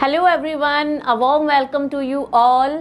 Hello everyone, a warm welcome to you all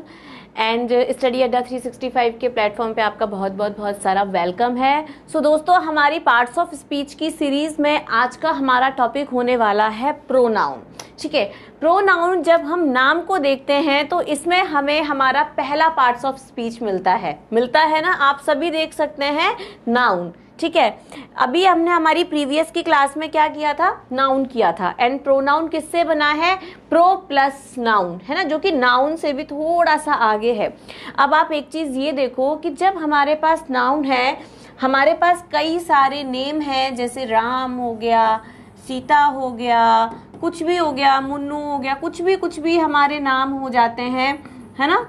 and study Adda 365 के platform पे आपका बहुत बहुत बहुत सारा वेलकम है। दोस्तों, हमारी पार्ट्स ऑफ स्पीच की सीरीज में आज का हमारा टॉपिक होने वाला है प्रोनाउन। ठीक है, प्रोनाउन जब हम नाम को देखते हैं तो इसमें हमें हमारा पहला पार्ट्स ऑफ स्पीच मिलता है ना। आप सभी देख सकते हैं नाउन। ठीक है, अभी हमने हमारी प्रीवियस की क्लास में क्या किया था, नाउन किया था। एंड प्रोनाउन किससे बना है, प्रो प्लस नाउन, है ना, जो कि नाउन से भी थोड़ा सा आगे है। अब आप एक चीज ये देखो कि जब हमारे पास नाउन है, हमारे पास कई सारे नेम हैं, जैसे राम हो गया, सीता हो गया, कुछ भी हो गया, मुन्नू हो गया, कुछ भी हमारे नाम हो जाते हैं, है ना।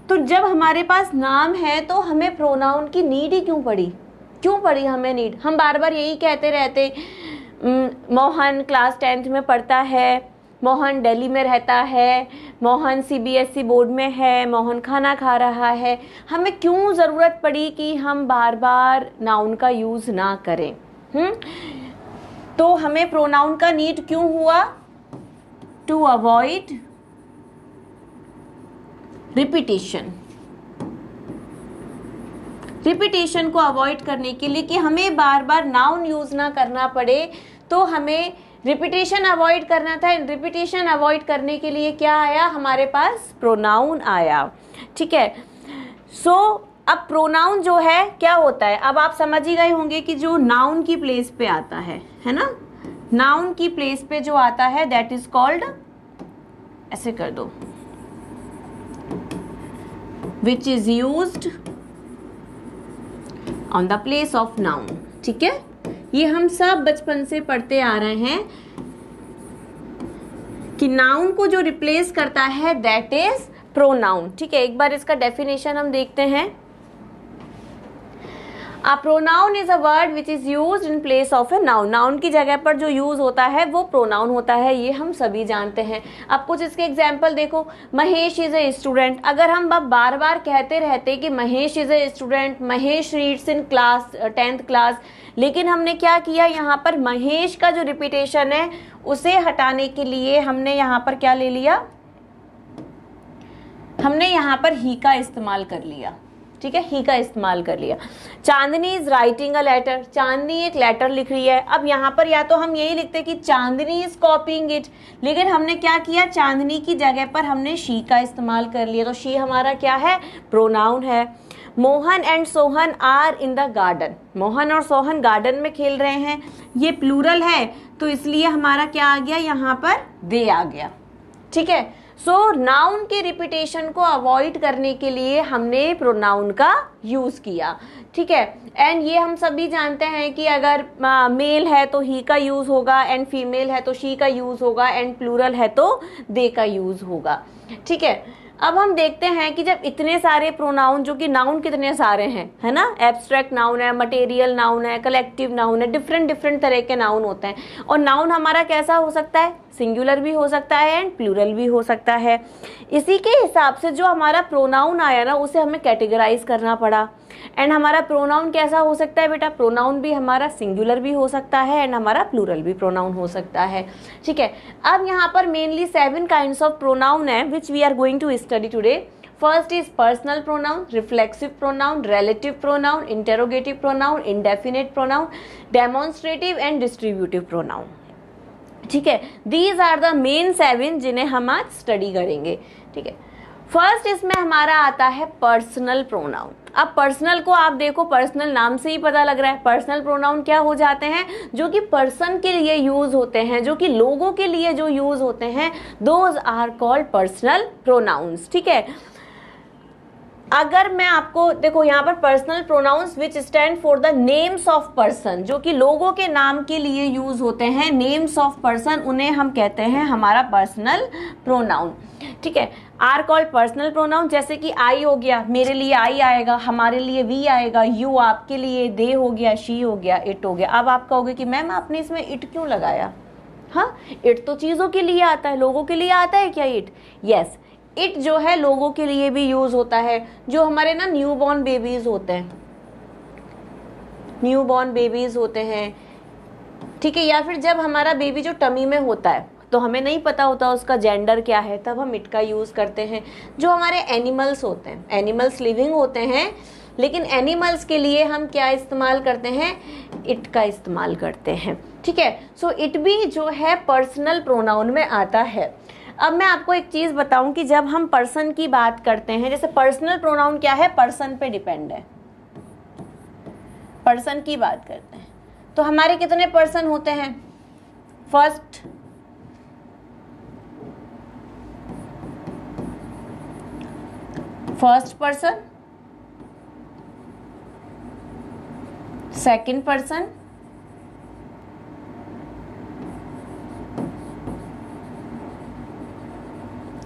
तो जब हमारे पास नाम है तो हमें प्रोनाउन की नीड ही क्यों पड़ी हमें नीड। हम बार बार यही कहते रहते, मोहन क्लास 10th में पढ़ता है, मोहन दिल्ली में रहता है, मोहन सीबीएसई बोर्ड में है, मोहन खाना खा रहा है। हमें क्यों ज़रूरत पड़ी कि हम बार बार नाउन का यूज़ ना करें। तो हमें प्रोनाउन का नीड क्यों हुआ, टू अवॉइड रिपीटेशन को अवॉइड करने के लिए, कि हमें बार बार नाउन यूज ना करना पड़े, तो हमें रिपीटेशन अवॉइड करना था। रिपीटेशन अवॉइड करने के लिए क्या आया, हमारे पास प्रोनाउन आया। ठीक है, अब प्रोनाउन जो है क्या होता है, अब आप समझ ही गए होंगे कि जो नाउन की प्लेस पे आता है ना, नाउन की प्लेस पे जो आता है दैट इज कॉल्ड, ऐसे कर दो, which is used on the place of noun. ठीक है, ये हम सब बचपन से पढ़ते आ रहे हैं कि नाउन को जो रिप्लेस करता है दैट इज प्रोनाउन। ठीक है, एक बार इसका डेफिनेशन हम देखते हैं। A pronoun is a word which is used in place of a noun. Noun की जगह पर जो यूज होता है वो प्रोनाउन होता है, ये हम सभी जानते हैं। अब कुछ इसके एग्जाम्पल देखो, महेश इज ए स्टूडेंट। अगर हम बार बार कहते रहते कि Mahesh is a student, Mahesh reads in class 10th class, लेकिन हमने क्या किया, यहाँ पर महेश का जो रिपीटेशन है उसे हटाने के लिए हमने यहाँ पर क्या ले लिया, हमने यहाँ पर ही का इस्तेमाल कर लिया। ठीक है, ही का इस्तेमाल कर लिया। चांदनी इज राइटिंग अ लेटर, चांदनी एक लेटर लिख रही है। अब यहाँ पर या तो हम यही लिखते कि चांदनी इज कॉपिंग इट, लेकिन हमने क्या किया, चांदनी की जगह पर हमने शी का इस्तेमाल कर लिया, तो शी हमारा क्या है, प्रोनाउन है। Mohan and Sohan are in the garden, Mohan और सोहन गार्डन में खेल रहे हैं, ये प्लूरल है तो इसलिए हमारा क्या आ गया, यहाँ पर दे आ गया। ठीक है, नाउन के रिपीटेशन को अवॉइड करने के लिए हमने प्रोनाउन का यूज किया। ठीक है, एंड ये हम सभी जानते हैं कि अगर मेल है तो ही का यूज होगा, एंड फीमेल है तो शी का यूज होगा, एंड प्लूरल है तो दे का यूज होगा। ठीक है, अब हम देखते हैं कि जब इतने सारे प्रोनाउन, जो कि नाउन कितने सारे हैं, है ना, एब्स्ट्रैक्ट नाउन है, मटेरियल नाउन है, कलेक्टिव नाउन है, डिफरेंट तरह के नाउन होते हैं। और नाउन हमारा कैसा हो सकता है, सिंगुलर भी हो सकता है एंड प्लूरल भी हो सकता है। इसी के हिसाब से जो हमारा प्रोनाउन आया ना, उसे हमें कैटेगराइज करना पड़ा। एंड हमारा प्रोनाउन कैसा हो सकता है बेटा, प्रोनाउन भी हमारा सिंगुलर भी हो सकता है एंड हमारा प्लूरल भी प्रोनाउन हो सकता है। ठीक है, अब यहाँ पर मेनली 7 काइंड्स ऑफ प्रोनाउन है which we are going to study today. First is personal pronoun, reflexive pronoun, relative pronoun, interrogative pronoun, indefinite pronoun, demonstrative and distributive pronoun. ठीक है, दीज आर द मेन 7 जिन्हें हम आज study करेंगे। ठीक है, first इसमें हमारा आता है पर्सनल प्रोनाउन। अब पर्सनल को आप देखो, पर्सनल नाम से ही पता लग रहा है, पर्सनल प्रोनाउन क्या हो जाते हैं, जो कि पर्सन के लिए यूज होते हैं, जो कि लोगों के लिए जो यूज होते हैं, those are called personal pronouns. ठीक है, अगर मैं आपको देखो, यहाँ पर personal pronouns which stand for the names of person, जो कि लोगों के नाम के लिए यूज होते हैं, नेम्स ऑफ पर्सन, उन्हें हम कहते हैं हमारा पर्सनल प्रोनाउन। ठीक है, आर कॉल्ड पर्सनल प्रोनाउन, जैसे कि आई हो गया, मेरे लिए आई आएगा, हमारे लिए वी आएगा, यू आपके लिए, दे हो गया, शी हो गया, इट हो गया। अब आप कहोगे कि मैम आपने इसमें इट क्यों लगाया, हाँ, इट तो चीजों के लिए आता है, लोगों के लिए आता है क्या इट? यस, इट जो है लोगों के लिए भी यूज होता है। जो हमारे ना न्यूबॉर्न बेबीज होते हैं, न्यूबॉर्न बेबीज होते हैं, ठीक है, या फिर जब हमारा बेबी जो टमी में होता है, तो हमें नहीं पता होता उसका जेंडर क्या है, तब हम इट का यूज़ करते हैं। जो हमारे एनिमल्स होते हैं, एनिमल्स लिविंग होते हैं, लेकिन एनिमल्स के लिए हम क्या इस्तेमाल करते हैं, इट का इस्तेमाल करते हैं, ठीक है। सो इट भी जो है पर्सनल प्रोनाउन में आता है। अब मैं आपको एक चीज़ बताऊं कि जब हम पर्सन की बात करते हैं, जैसे पर्सनल प्रोनाउन क्या है, पर्सन पे डिपेंड है, पर्सन की बात करते हैं तो हमारे कितने पर्सन होते हैं, first person, second person,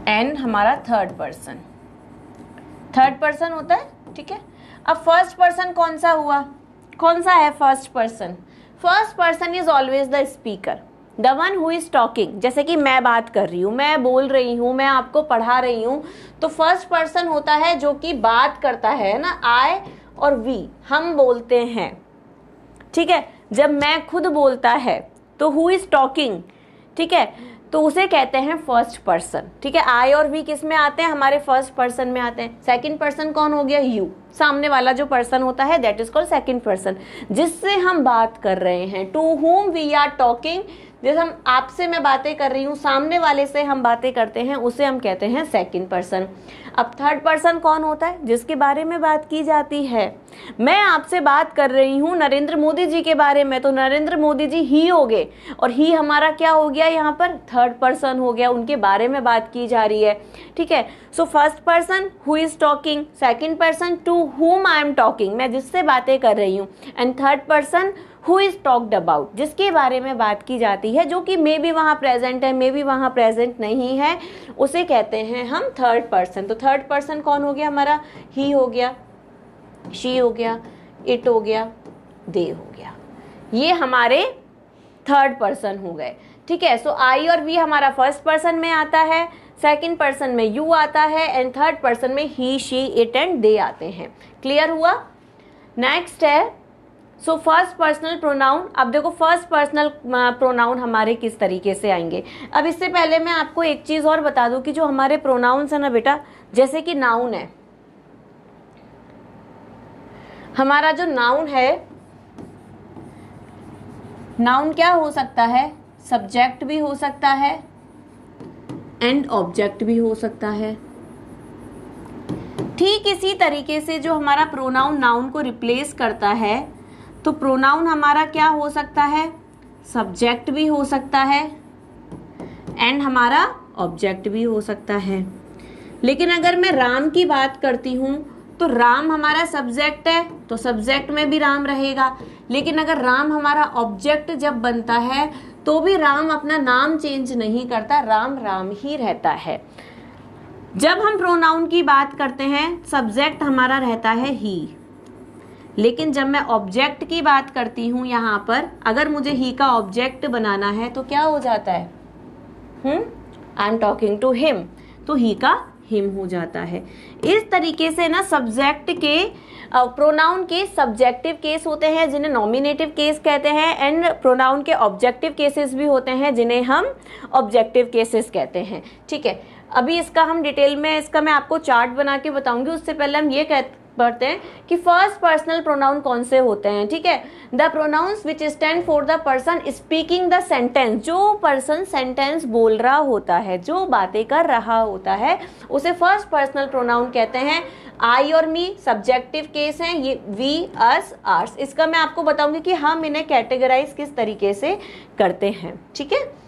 and हमारा थर्ड पर्सन होता है, ठीक है। अब फर्स्ट पर्सन कौन सा हुआ, कौन सा है first person? First person is always the speaker, the one who is talking. जैसे कि मैं बात कर रही हूँ, मैं बोल रही हूँ, मैं आपको पढ़ा रही हूँ, तो फर्स्ट पर्सन होता है जो कि बात करता है ना, आई और वी, हम बोलते हैं, ठीक है। जब मैं खुद बोलता है तो हु इज टॉकिंग, ठीक है, तो उसे कहते हैं फर्स्ट पर्सन, ठीक है। आई और वी किस में आते हैं, हमारे फर्स्ट पर्सन में आते हैं। सेकंड पर्सन कौन हो गया, यू, सामने वाला जो पर्सन होता है that is called second person, जिससे हम बात कर रहे हैं, to whom we are talking. जैसे हम आपसे मैं बातें कर रही हूँ, सामने वाले से हम बातें करते हैं, उसे हम कहते हैं सेकंड पर्सन। अब थर्ड पर्सन कौन होता है, जिसके बारे में बात की जाती है। मैं आपसे बात कर रही हूँ नरेंद्र मोदी जी के बारे में, तो नरेंद्र मोदी जी ही हो गए, और ही हमारा क्या हो गया, यहाँ पर थर्ड पर्सन हो गया, उनके बारे में बात की जा रही है, ठीक है। So first person who is talking, second person to whom I am talking, मैं जिससे बातें कर रही हूँ, and third person who is talked about, जिसके बारे में बात की जाती है, जो कि मे बी वहाँ प्रेजेंट है, मे बी वहाँ प्रेजेंट नहीं है, उसे कहते हैं हम थर्ड पर्सन। तो थर्ड पर्सन कौन हो गया हमारा, ही हो गया, शी हो गया, इट हो गया, दे हो गया, ये हमारे थर्ड पर्सन हो गए, ठीक है। सो आई और वी हमारा फर्स्ट पर्सन में आता है, सेकंड पर्सन में यू आता है, एंड थर्ड पर्सन में ही, शी, इट एंड दे आते हैं। क्लियर हुआ? नेक्स्ट है सो फर्स्ट पर्सनल प्रोनाउन। अब देखो फर्स्ट पर्सनल प्रोनाउन हमारे किस तरीके से आएंगे। अब इससे पहले मैं आपको एक चीज और बता दूं कि जो हमारे प्रोनाउंस है ना बेटा, जैसे कि नाउन है, हमारा जो नाउन है, नाउन क्या हो सकता है, सब्जेक्ट भी हो सकता है एंड ऑब्जेक्ट भी हो सकता है। ठीक इसी तरीके से जो हमारा प्रोनाउन नाउन को रिप्लेस करता है, तो प्रोनाउन हमारा क्या हो सकता है, सब्जेक्ट भी हो सकता है एंड हमारा ऑब्जेक्ट भी हो सकता है। लेकिन अगर मैं राम की बात करती हूँ तो राम हमारा सब्जेक्ट है, तो सब्जेक्ट में भी राम रहेगा। लेकिन अगर राम हमारा ऑब्जेक्ट जब बनता है तो भी राम अपना नाम चेंज नहीं करता, राम राम ही रहता है। जब हम प्रोनाउन की बात करते हैं सब्जेक्ट हमारा रहता है ही, लेकिन जब मैं ऑब्जेक्ट की बात करती हूँ यहाँ पर, अगर मुझे ही का ऑब्जेक्ट बनाना है तो क्या हो जाता है, I am talking to him, तो ही का हिम हो जाता है। इस तरीके से ना सब्जेक्ट के प्रोनाउन के सब्जेक्टिव केस होते हैं जिन्हें नॉमिनेटिव केस कहते हैं, एंड प्रोनाउन के ऑब्जेक्टिव केसेस भी होते हैं जिन्हें हम ऑब्जेक्टिव केसेस कहते हैं, ठीक है। अभी इसका हम डिटेल में, इसका मैं आपको चार्ट बना के बताऊंगी। उससे पहले हम ये पढ़ते हैं कि फर्स्ट पर्सनल प्रोनाउन कौन से होते हैं, ठीक है। The pronouns which stand for the person speaking the sentence, जो पर्सन सेंटेंस बोल रहा होता है, जो बातें कर रहा होता है, उसे फर्स्ट पर्सनल प्रोनाउन कहते हैं। आई और मी सब्जेक्टिव केस हैं, ये वी, अस, आर्स। इसका मैं आपको बताऊंगी कि हम इन्हें कैटेगराइज किस तरीके से करते हैं, ठीक है।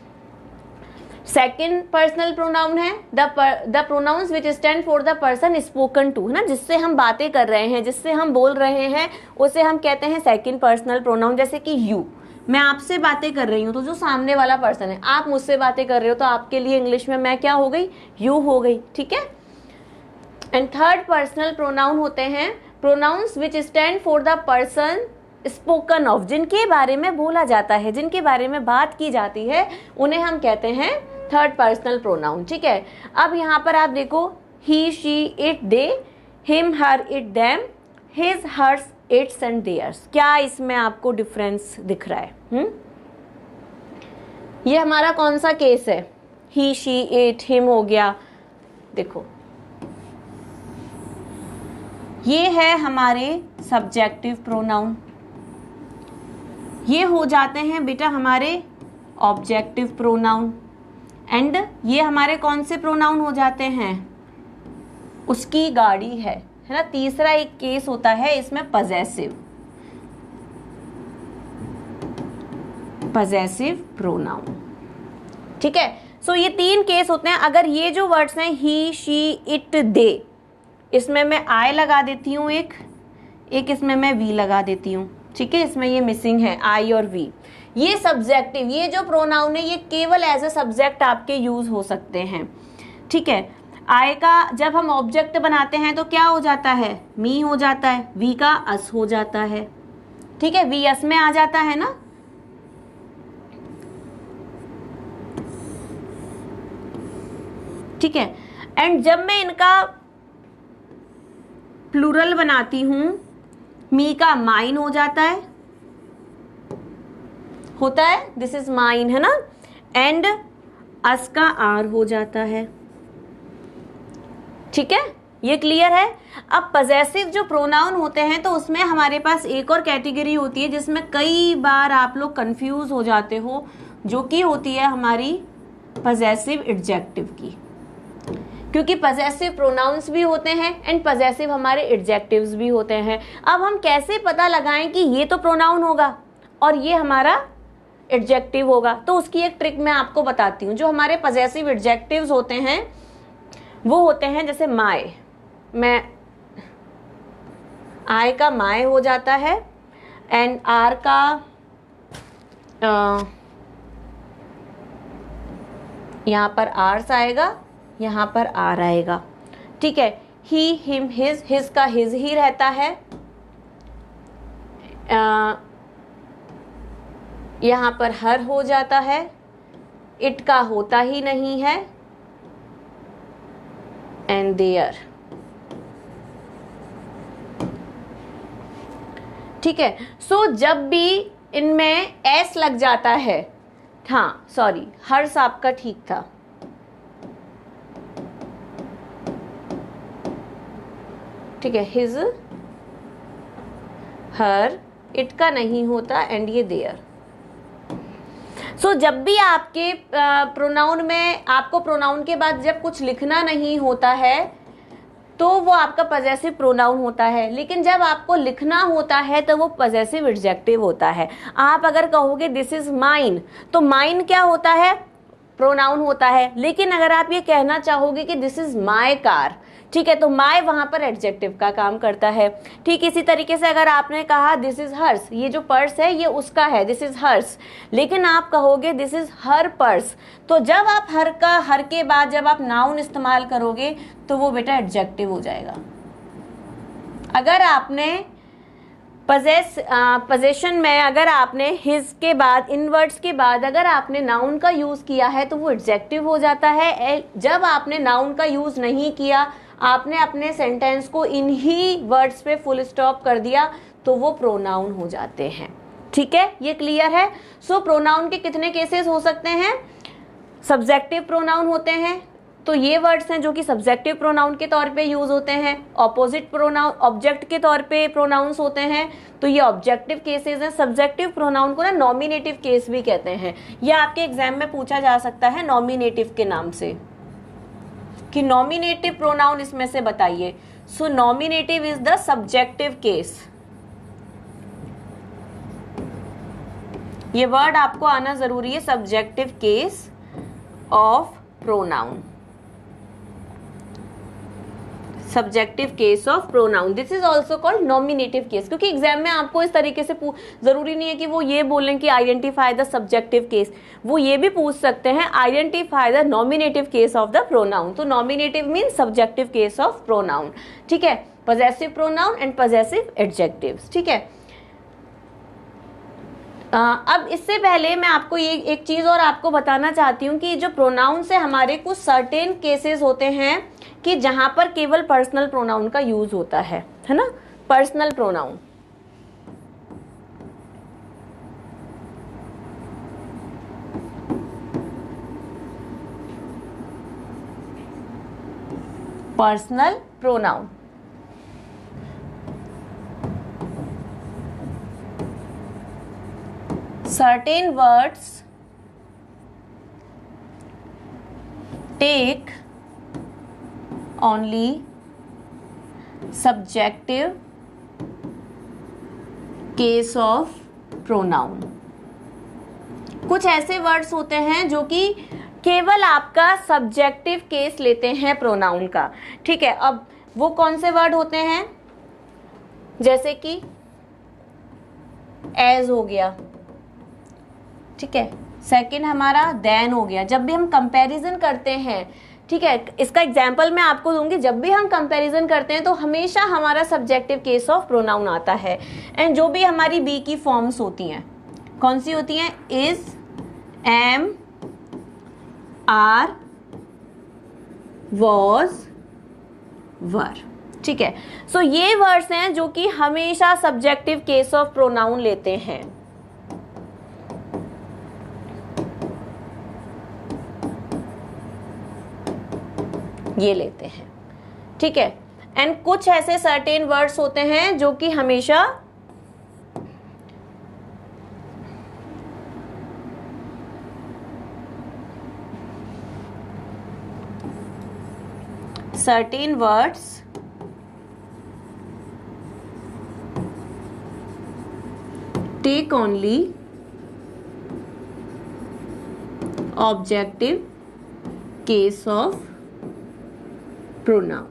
सेकेंड पर्सनल प्रोनाउन है the pronouns which stand for the person spoken to, है ना, जिससे हम बातें कर रहे हैं, जिससे हम बोल रहे हैं, उसे हम कहते हैं सेकेंड पर्सनल प्रोनाउन। जैसे कि यू, मैं आपसे बातें कर रही हूँ तो जो सामने वाला पर्सन है, आप मुझसे बातें कर रहे हो तो आपके लिए इंग्लिश में मैं क्या हो गई, यू हो गई, ठीक है। एंड थर्ड पर्सनल प्रोनाउन होते हैं pronouns which stand for the person spoken of, जिनके बारे में बोला जाता है, जिनके बारे में बात की जाती है, उन्हें हम कहते हैं थर्ड पर्सनल प्रोनाउन, ठीक है। अब यहाँ पर आप देखो he, she, it, they, him, her, it, them, his, hers, its and theirs. क्या इसमें आपको डिफरेंस दिख रहा है? ये हमारा कौन सा केस है? ही, शी, इट, हिम हो गया। देखो ये है हमारे सब्जेक्टिव प्रोनाउन, ये हो जाते हैं बेटा हमारे ऑब्जेक्टिव प्रोनाउन, एंड ये हमारे कौन से प्रोनाउन हो जाते हैं? उसकी गाड़ी है ना। तीसरा एक केस होता है इसमें पजेसिव प्रोनाउन, ठीक है। सो ये 3 केस होते हैं। अगर ये जो वर्ड्स हैं ही, शी, इट, दे, इसमें मैं आई लगा देती हूँ, एक इसमें मैं वी लगा देती हूँ, ठीक है। इसमें ये मिसिंग है आई और वी। ये सब्जेक्टिव, ये जो प्रोनाउन है ये केवल एज ए सब्जेक्ट आपके यूज हो सकते हैं, ठीक है। आई का जब हम ऑब्जेक्ट बनाते हैं तो क्या हो जाता है? मी हो जाता है। वी का अस हो जाता है, ठीक है। वी अस में आ जाता है ना। ठीक है। एंड जब मैं इनका प्लूरल बनाती हूं, मी का माइन हो जाता है, होता है, दिस इज माइन, है ना। एंड अस का आर हो जाता है, ठीक है। ये क्लियर है। अब पजेसिव जो प्रोनाउन होते हैं तो उसमें हमारे पास एक और कैटेगरी होती है जिसमें कई बार आप लोग कंफ्यूज हो जाते हो, जो कि होती है हमारी पजेसिव एडजेक्टिव की, क्योंकि पजेसिव प्रोनाउंस भी होते हैं एंड पजेसिव हमारे एडजेक्टिव्स भी होते हैं। अब हम कैसे पता लगाएं कि ये तो प्रोनाउन होगा और ये हमारा एडजेक्टिव होगा? तो उसकी एक ट्रिक मैं आपको बताती हूँ। जो हमारे पजेसिव एडजेक्टिव्स होते हैं वो होते हैं जैसे माय, मैं आई का माय हो जाता है, एंड आर का यहां पर आर्स आएगा, यहां पर आर आएगा, ठीक है। ही, हिम, हिज का हिज ही रहता है, यहां पर हर हो जाता है, इट का होता ही नहीं है, एंड देयर, ठीक है। सो जब भी इनमें एस लग जाता है, हाँ सॉरी, हर्ष आपका ठीक था, ठीक है। हिज, हर, इट का नहीं होता, एंड ये देयर। सो जब भी आपके प्रोनाउन में आपको प्रोनाउन के बाद जब कुछ लिखना नहीं होता है तो वो आपका पजेसिव प्रोनाउन होता है, लेकिन जब आपको लिखना होता है तो वो पजेसिव एडजेक्टिव होता है। आप अगर कहोगे दिस इज माइन, तो माइन क्या होता है? प्रोनाउन होता है। लेकिन अगर आप ये कहना चाहोगे कि दिस इज माय कार, ठीक है, तो माय वहां पर एडजेक्टिव का काम करता है। ठीक इसी तरीके से अगर आपने कहा दिस इज हर्स, ये जो पर्स है ये उसका है, दिस इज हर्स, लेकिन आप कहोगे दिस इज हर पर्स, तो जब आप हर के बाद जब आप नाउन इस्तेमाल करोगे तो वो बेटा एडजेक्टिव हो जाएगा। अगर आपने पोजेशन में अगर आपने हिज के बाद, इन वर्ड्स के बाद अगर आपने नाउन का यूज किया है तो वो एडजेक्टिव हो जाता है। जब आपने नाउन का यूज नहीं किया, आपने अपने सेंटेंस को इन ही वर्ड्स पे फुल स्टॉप कर दिया, तो वो प्रोनाउन हो जाते हैं। ठीक है, ये क्लियर है। सो प्रोनाउन के कितने केसेस हो सकते हैं? सब्जेक्टिव प्रोनाउन होते हैं, तो ये वर्ड्स हैं जो कि सब्जेक्टिव प्रोनाउन के तौर पे यूज होते हैं। ऑपोजिट प्रोनाउन ऑब्जेक्ट के तौर पे प्रोनाउंस होते हैं, तो ये ऑब्जेक्टिव केसेस हैं। सब्जेक्टिव प्रोनाउन को ना नॉमिनेटिव केस भी कहते हैं। ये आपके एग्जाम में पूछा जा सकता है नॉमिनेटिव के नाम से, कि नॉमिनेटिव प्रोनाउन इसमें से बताइए। So nominative is the subjective case. ये वर्ड आपको आना जरूरी है, subjective case of pronoun, subjective case of pronoun, this is also called nominative case. क्योंकि एग्जाम में आपको इस तरीके से जरूरी नहीं है कि वो ये बोलें कि आइडेंटिफाई द सब्जेक्टिव केस, वो ये भी पूछ सकते हैं identify the nominative case of the pronoun. तो nominative mean subjective case of pronoun, ठीक है, possessive pronoun and possessive adjectives, ठीक है। अब इससे पहले मैं आपको ये एक चीज और आपको बताना चाहती हूँ कि जो प्रोनाउन से हमारे कुछ सर्टेन केसेस होते हैं कि जहां पर केवल पर्सनल प्रोनाउन का यूज होता है ना, personal pronoun. Personal pronoun. Certain words take only subjective case of pronoun। कुछ ऐसे वर्ड्स होते हैं जो कि केवल आपका सब्जेक्टिव केस लेते हैं प्रोनाउन का। ठीक है, अब वो कौन से वर्ड होते हैं? जैसे कि एज हो गया, ठीक है, सेकंड हमारा देन हो गया। जब भी हम कंपैरिजन करते हैं, ठीक है, इसका एग्जांपल मैं आपको दूंगी, जब भी हम कंपैरिजन करते हैं तो हमेशा हमारा सब्जेक्टिव केस ऑफ प्रोनाउन आता है। एंड जो भी हमारी बी की फॉर्म्स होती हैं, कौन सी होती हैं? इज, एम, आर, वॉज, वर। ठीक है, सो ये वर्ड्स हैं जो कि हमेशा सब्जेक्टिव केस ऑफ प्रोनाउन लेते हैं। ये लेते हैं, ठीक है। एंड कुछ ऐसे सर्टेन वर्ड्स होते हैं जो कि हमेशा certain words take only objective case of pronoun।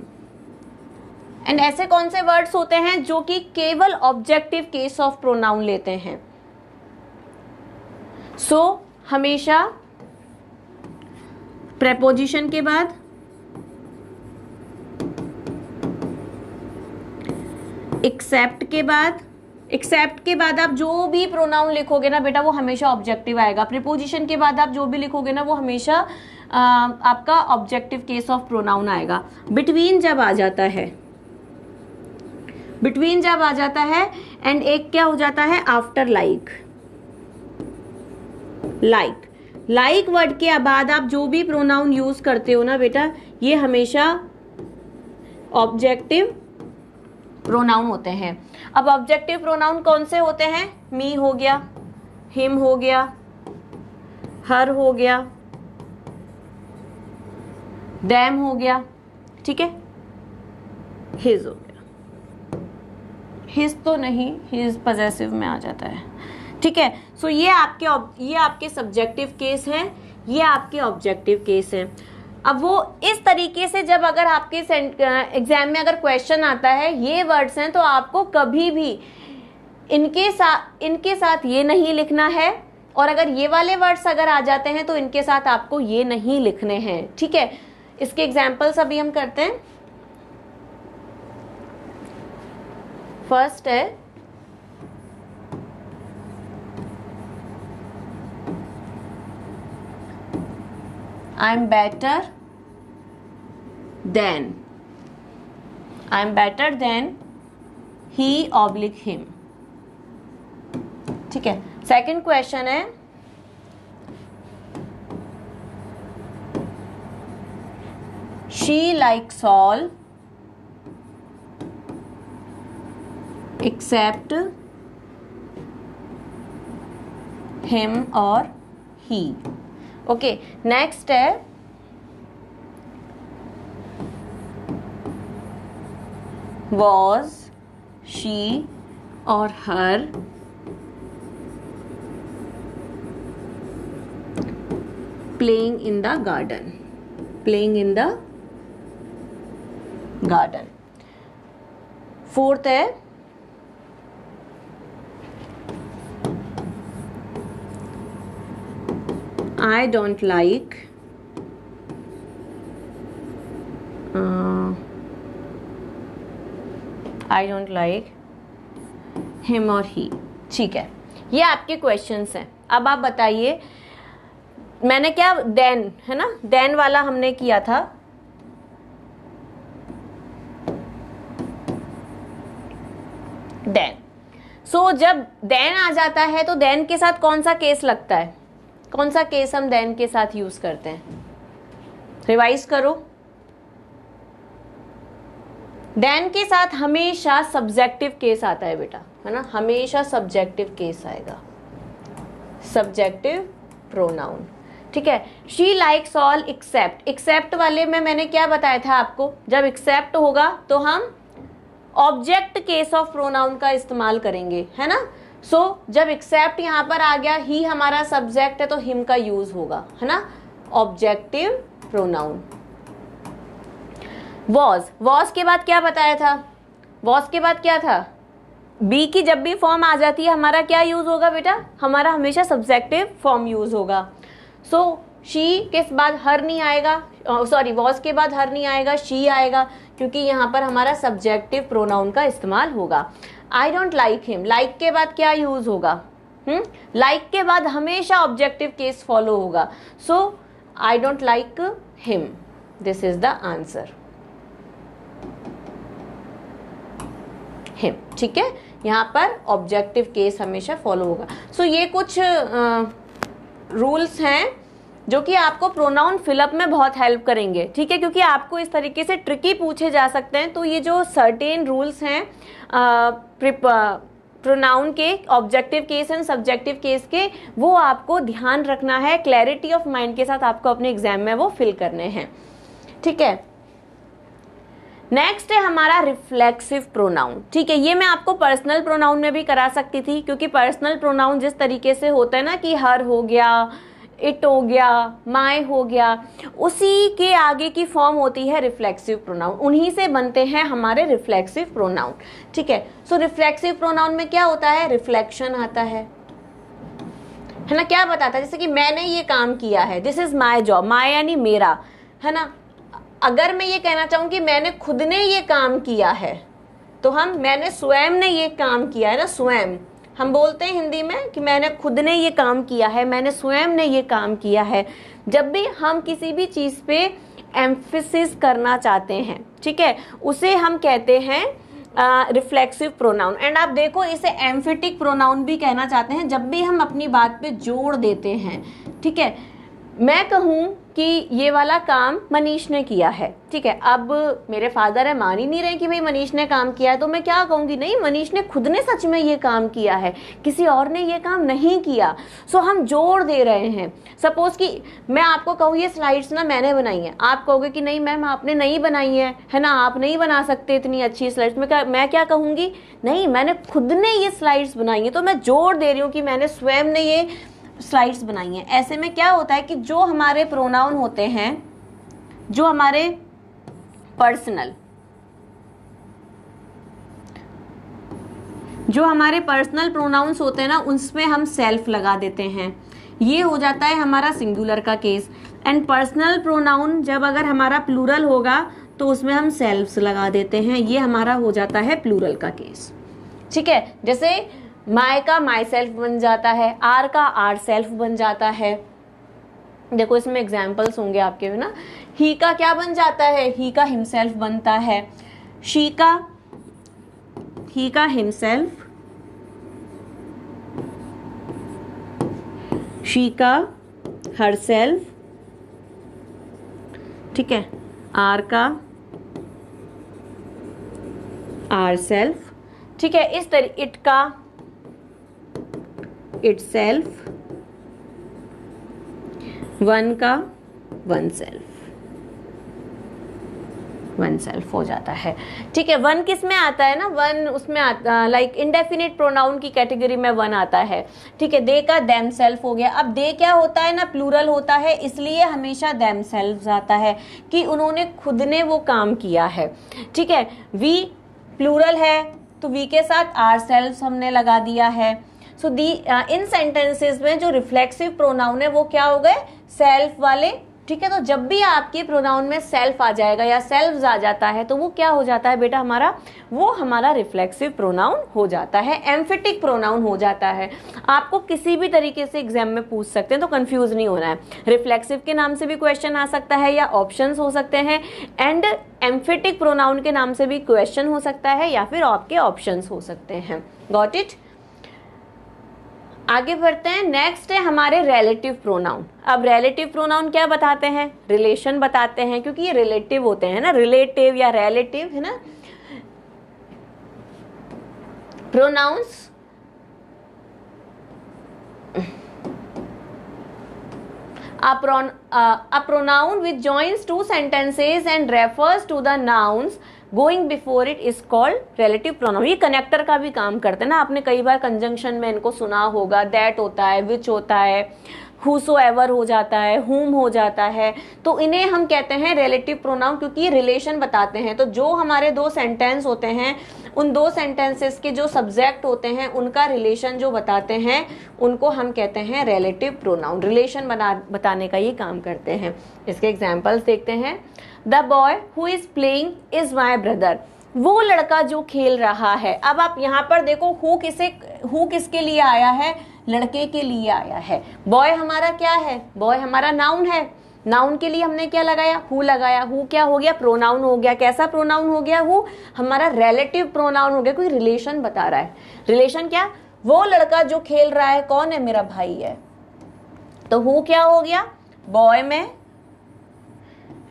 And ऐसे कौन से वर्ड्स होते हैं जो कि केवल ऑब्जेक्टिव केस ऑफ प्रोनाउन लेते हैं? सो हमेशा प्रेपोजिशन के बाद, एक्सेप्ट के बाद, एक्सेप्ट के बाद आप जो भी प्रोनाउन लिखोगे ना बेटा वो हमेशा ऑब्जेक्टिव आएगा। प्रीपोजिशन के बाद आप जो भी लिखोगे ना वो हमेशा आपका ऑब्जेक्टिव केस ऑफ प्रोनाउन आएगा। बिटवीन जब आ जाता है, बिटवीन जब आ जाता है, एंड एक क्या हो जाता है? After like. Like, like word के बाद आप जो भी प्रोनाउन यूज करते हो ना बेटा ये हमेशा ऑब्जेक्टिव प्रोनाउन होते हैं। अब ऑब्जेक्टिव प्रोनाउन कौन से होते हैं? मी हो गया, हिम हो गया, हर हो गया, देम हो गया, ठीक है, हिज हो गया। हिज तो नहीं, हिज पॉजेसिव में आ जाता है, ठीक है। सो ये आपके सब्जेक्टिव केस हैं, ये आपके ऑब्जेक्टिव केस हैं। अब वो इस तरीके से जब अगर आपके एग्जाम में अगर क्वेश्चन आता है ये वर्ड्स हैं तो आपको कभी भी इनके साथ ये नहीं लिखना है, और अगर ये वाले वर्ड्स अगर आ जाते हैं तो इनके साथ आपको ये नहीं लिखने हैं, ठीक है। इसके एग्जाम्पल्स अभी हम करते हैं। फर्स्ट है I'm better than, I'm better than he oblique him, ठीक है। सेकंड क्वेश्चन है she likes all except him or he। Okay, next है वॉज शी और her playing in the garden, playing in the garden. Fourth है I don't like him or he, ठीक है। ये आपके क्वेश्चंस हैं। अब आप बताइए, मैंने क्या देन है ना, देन वाला हमने किया था, देन। सो जब देन आ जाता है तो देन के साथ कौन सा केस लगता है? कौन सा केस हम देन के साथ यूज करते हैं? रिवाइज करो। देन के साथ हमेशा सब्जेक्टिव केस आता है बेटा, है ना, हमेशा सब्जेक्टिव केस आएगा, सब्जेक्टिव प्रोनाउन। ठीक है, she likes all except, except वाले में मैंने क्या बताया था आपको, जब एक्सेप्ट होगा तो हम ऑब्जेक्ट केस ऑफ प्रोनाउन का इस्तेमाल करेंगे, है ना। सो जब एक्सेप्ट यहां पर आ गया, ही हमारा सब्जेक्ट है तो हिम का यूज होगा, है ना, ऑब्जेक्टिव प्रोनाउन। वॉज के बाद क्या बताया था, वॉज के बाद क्या था, बी की जब भी फॉर्म आ जाती है हमारा क्या यूज होगा बेटा, हमारा हमेशा सब्जेक्टिव फॉर्म यूज होगा। सो शी के बाद हर नहीं आएगा, सॉरी वॉज के बाद हर नहीं आएगा, शी आएगा, क्योंकि यहाँ पर हमारा सब्जेक्टिव प्रोनाउन का इस्तेमाल होगा। आई डोंट लाइक हिम, लाइक के बाद क्या यूज होगा, लाइक के बाद हमेशा ऑब्जेक्टिव केस फॉलो होगा। So I don't like him, this is the answer, him. ठीक है, यहाँ पर ऑब्जेक्टिव केस हमेशा फॉलो होगा। सो ये कुछ रूल्स हैं जो कि आपको प्रोनाउन फिलअप में बहुत हेल्प करेंगे। ठीक है, क्योंकि आपको इस तरीके से ट्रिकी पूछे जा सकते हैं, तो ये जो सर्टेन रूल्स हैं प्रोनाउन के, objective case and subjective case के, वो आपको ध्यान रखना है, क्लैरिटी ऑफ माइंड के साथ आपको अपने एग्जाम में वो फिल करने हैं। ठीक है, नेक्स्ट है हमारा रिफ्लेक्सिव प्रोनाउन। ठीक है, ये मैं आपको पर्सनल प्रोनाउन में भी करा सकती थी, क्योंकि पर्सनल प्रोनाउन जिस तरीके से होता है ना कि हर हो गया, इट हो गया, माय हो गया, उसी के आगे की फॉर्म होती है रिफ्लेक्सिव प्रोनाउन, उन्हीं से बनते हैं हमारे रिफ्लेक्सिव प्रोनाउन। ठीक है, सो रिफ्लेक्सिव प्रोनाउन में क्या होता है, रिफ्लेक्शन आता है ना, क्या बताता है, जैसे कि मैंने ये काम किया है, this is my job, my यानी मेरा, है ना। अगर मैं ये कहना चाहूँ कि मैंने खुद ने ये काम किया है, तो हम मैंने स्वयं ने ये काम किया है ना, स्वयं हम बोलते हैं हिंदी में कि मैंने खुद ने ये काम किया है, मैंने स्वयं ने ये काम किया है। जब भी हम किसी भी चीज पे एम्फेसिस करना चाहते हैं, ठीक है, उसे हम कहते हैं रिफ्लेक्सिव प्रोनाउन। एंड आप देखो, इसे एम्फेटिक प्रोनाउन भी कहना चाहते हैं, जब भी हम अपनी बात पे जोड़ देते हैं। ठीक है, मैं कहूँ कि ये वाला काम मनीष ने किया है, ठीक है, अब मेरे फादर है, मान ही नहीं रहे कि भाई मनीष ने काम किया है, तो मैं क्या कहूँगी, नहीं, मनीष ने खुद ने सच में ये काम किया है, किसी और ने ये काम नहीं किया। सो हम जोड़ दे रहे हैं। सपोज कि मैं आपको कहूँ ये स्लाइड्स ना मैंने बनाई है, आप कहोगे कि नहीं मैम आपने नहीं बनाई है ना, आप नहीं बना सकते इतनी अच्छी स्लाइड्स। मैं क्या कहूँगी, नहीं, मैंने खुद ने ये स्लाइड्स बनाई है, तो मैं जोड़ दे रही हूँ कि मैंने स्वयं ने ये स्लाइड्स बनाई हैं। ऐसे में क्या होता है कि जो हमारे प्रोनाउन होते हैं, जो हमारे पर्सनल प्रोनाउंस होते हैं ना, उसमें हम सेल्फ लगा देते हैं। ये हो जाता है हमारा सिंगुलर का केस। एंड पर्सनल प्रोनाउन जब अगर हमारा प्लूरल होगा तो उसमें हम सेल्फ्स लगा देते हैं, ये हमारा हो जाता है प्लूरल का केस। ठीक है, जैसे माय का माई सेल्फ बन जाता है, आर का आर सेल्फ बन जाता है। देखो इसमें एग्जाम्पल्स होंगे आपके ना। ही का क्या बन जाता है, ही का हिमसेल्फ बनता है। शी का ही का हिमसेल्फ, शी का हर सेल्फ, ठीक है, आर का आर सेल्फ, ठीक है, इस तरह इट का इट सेल्फ, वन का वन सेल्फ हो जाता है। ठीक है, वन किस में आता है ना, वन उसमें आता लाइक इंडेफिनिट प्रोनाउन की कैटेगरी में वन आता है। ठीक है, दे का देम सेल्फ हो गया। अब दे क्या होता है ना, प्लूरल होता है, इसलिए हमेशा देम सेल्फ आता है कि उन्होंने खुद ने वो काम किया है। ठीक है, वी प्लूरल है तो वी के साथ आर सेल्फ हमने लगा दिया है। सो दी इन सेंटेंसेस में जो रिफ्लेक्सिव प्रोनाउन है वो क्या हो गए, सेल्फ वाले। ठीक है, तो जब भी आपके प्रोनाउन में सेल्फ आ जाएगा या सेल्फ्स आ जाता है तो वो क्या हो जाता है बेटा हमारा, वो हमारा रिफ्लेक्सिव प्रोनाउन हो जाता है, एम्फेटिक प्रोनाउन हो जाता है। आपको किसी भी तरीके से एग्जाम में पूछ सकते हैं, तो कंफ्यूज नहीं होना है। रिफ्लेक्सिव के नाम से भी क्वेश्चन आ सकता है या ऑप्शंस हो सकते हैं, एंड एम्फेटिक प्रोनाउन के नाम से भी क्वेश्चन हो सकता है या फिर आपके ऑप्शंस हो सकते हैं। Got it. आगे बढ़ते हैं। नेक्स्ट है हमारे रिलेटिव प्रोनाउन। अब रिलेटिव प्रोनाउन क्या बताते हैं, रिलेशन बताते हैं, क्योंकि ये रिलेटिव होते हैं ना, रिलेटिव या रिलेटिव है ना। Pronouns a pronoun which joins two sentences and refers to the nouns going before it is called relative pronoun। ये कनेक्टर का भी काम करते हैं ना, आपने कई बार कंजंक्शन में इनको सुना होगा, दैट होता है, विच होता है, whosoever हो जाता है, whom हो जाता है, तो इन्हें हम कहते हैं रिलेटिव प्रोनाउन, क्योंकि ये रिलेशन बताते हैं। तो जो हमारे दो सेंटेंस होते हैं, उन दो सेंटेंसेस के जो सब्जेक्ट होते हैं उनका रिलेशन जो बताते हैं उनको हम कहते हैं रिलेटिव प्रोनाउन। रिलेशन बताने का ये काम करते हैं। इसके एग्जांपल्स देखते हैं। The boy who is playing is my brother, वो लड़का जो खेल रहा है। अब आप यहाँ पर देखो हु किसके लिए आया है, लड़के के लिए आया है। बॉय हमारा क्या है, बॉय हमारा नाउन है, नाउन के लिए हमने क्या लगाया, हु लगाया। हु क्या हो गया, प्रोनाउन हो गया। कैसा प्रोनाउन हो गया, हु हमारा रिलेटिव प्रोनाउन हो गया, कोई रिलेशन बता रहा है। रिलेशन क्या, वो लड़का जो खेल रहा है कौन है, मेरा भाई है। तो हु क्या हो गया, बॉय में,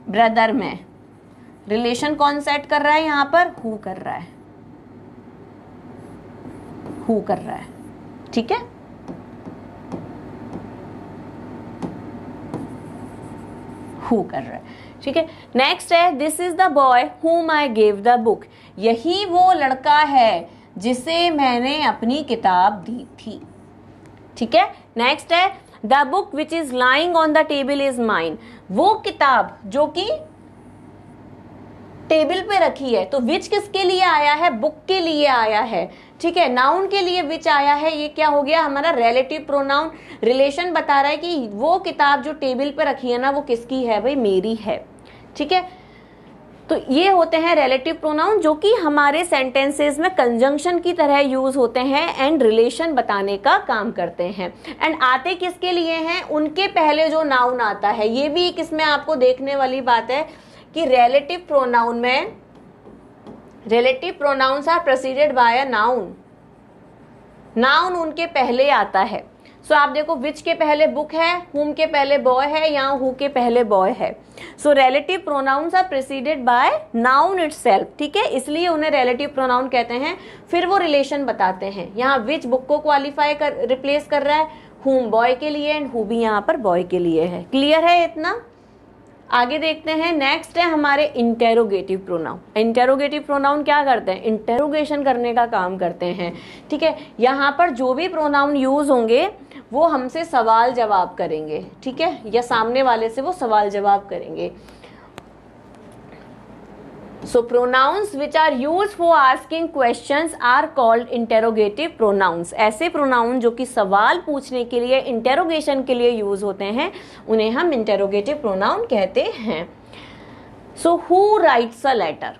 ब्रदर में। रिलेशन कौन सेट कर रहा है यहां पर, हु कर रहा है, हु कर रहा है, ठीक है। हु कर रहा है, ठीक है। नेक्स्ट है this is the boy whom I gave the book, यही वो लड़का है जिसे मैंने अपनी किताब दी थी, ठीक है। नेक्स्ट है the book which is lying on the table is mine, वो किताब जो कि टेबल पे रखी है। तो विच किसके लिए आया है, बुक के लिए आया है, ठीक है। नाउन के लिए विच आया है, ये क्या हो गया हमारा रिलेटिव प्रोनाउन। रिलेशन बता रहा है कि वो किताब जो टेबल पे रखी है ना वो किसकी है, भाई मेरी है, ठीक है। तो ये होते हैं रिलेटिव प्रोनाउन जो कि हमारे सेंटेंसेस में कंजंक्शन की तरह यूज होते हैं एंड रिलेशन बताने का काम करते हैं। एंड आते किसके लिए हैं, उनके पहले जो नाउन आता है। ये भी एक इसमें आपको देखने वाली बात है कि रिलेटिव प्रोनाउन में relative pronouns are preceded by a noun, noun उनके पहले आता है। सो आप देखो विच के पहले बुक है, हुम के पहले बॉय है, यहाँ हु के पहले बॉय है। So relative pronouns are preceded by noun itself, ठीक है, इसलिए उन्हें रिलेटिव प्रोनाउन कहते हैं। फिर वो रिलेशन बताते हैं। यहाँ विच बुक को क्वालिफाई कर रिप्लेस कर रहा है, हुम बॉय के लिए एंड हु भी यहाँ पर बॉय के लिए है। क्लियर है इतना। आगे देखते हैं। नेक्स्ट है हमारे इंटेरोगेटिव प्रोनाउन। इंटेरोगेटिव प्रोनाउन क्या करते हैं, इंटेरोगेशन करने का काम करते हैं, ठीक है। यहाँ पर जो भी प्रोनाउन यूज होंगे वो हमसे सवाल जवाब करेंगे, ठीक है, या सामने वाले से वो सवाल जवाब करेंगे। So pronouns which are used for asking questions are called interrogative pronouns। ऐसे प्रोनाउन जो कि सवाल पूछने के लिए, इंटेरोगेशन के लिए यूज होते हैं, उन्हें हम इंटेरोगेटिव प्रोनाउन कहते हैं। So who writes a letter,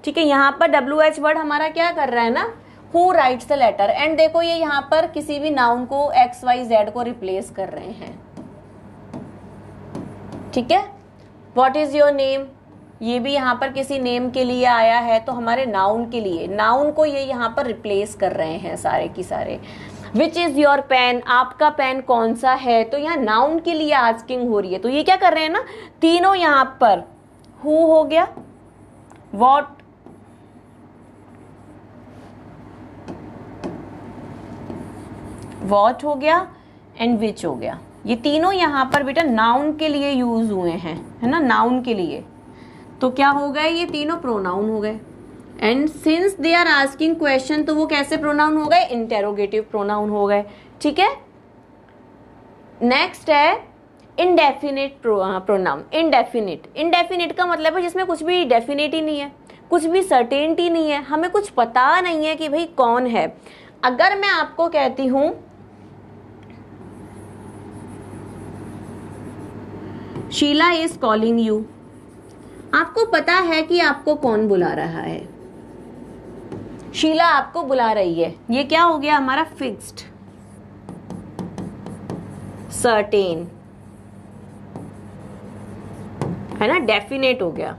ठीक है, यहाँ पर WH वर्ड हमारा क्या कर रहा है ना, who writes a letter। And देखो ये यहाँ पर किसी भी नाउन को XYZ को रिप्लेस कर रहे हैं, ठीक है। What is your name, ये भी यहाँ पर किसी नेम के लिए आया है, तो हमारे नाउन के लिए, नाउन को ये यहाँ पर रिप्लेस कर रहे हैं सारे की सारे। विच इज योर पेन, आपका पेन कौन सा है, तो यहाँ नाउन के लिए आस्किंग हो रही है। तो ये क्या कर रहे हैं ना, तीनों यहाँ पर हु हो गया, वॉट हो गया एंड विच हो गया। ये तीनों यहाँ पर बेटा नाउन के लिए यूज हुए हैं, है ना, नाउन के लिए। तो क्या हो गए, ये तीनों प्रोनाउन हो गए। And since they are asking question, तो वो कैसे प्रोनाउन हो गए, इंटेरोगेटिव प्रोनाउन हो गए, ठीक है। नेक्स्ट है इंडेफिनिट प्रोनाउन। इंडेफिनिट का मतलब है जिसमें कुछ भी डेफिनेट ही नहीं है, कुछ भी सर्टेनिटी नहीं है, हमें कुछ पता नहीं है कि भाई कौन है। अगर मैं आपको कहती हूं शीला इज कॉलिंग यू, आपको पता है कि आपको कौन बुला रहा है, शीला आपको बुला रही है। ये क्या हो गया हमारा, फिक्स्ड, सर्टेन, है ना, डेफिनेट हो गया।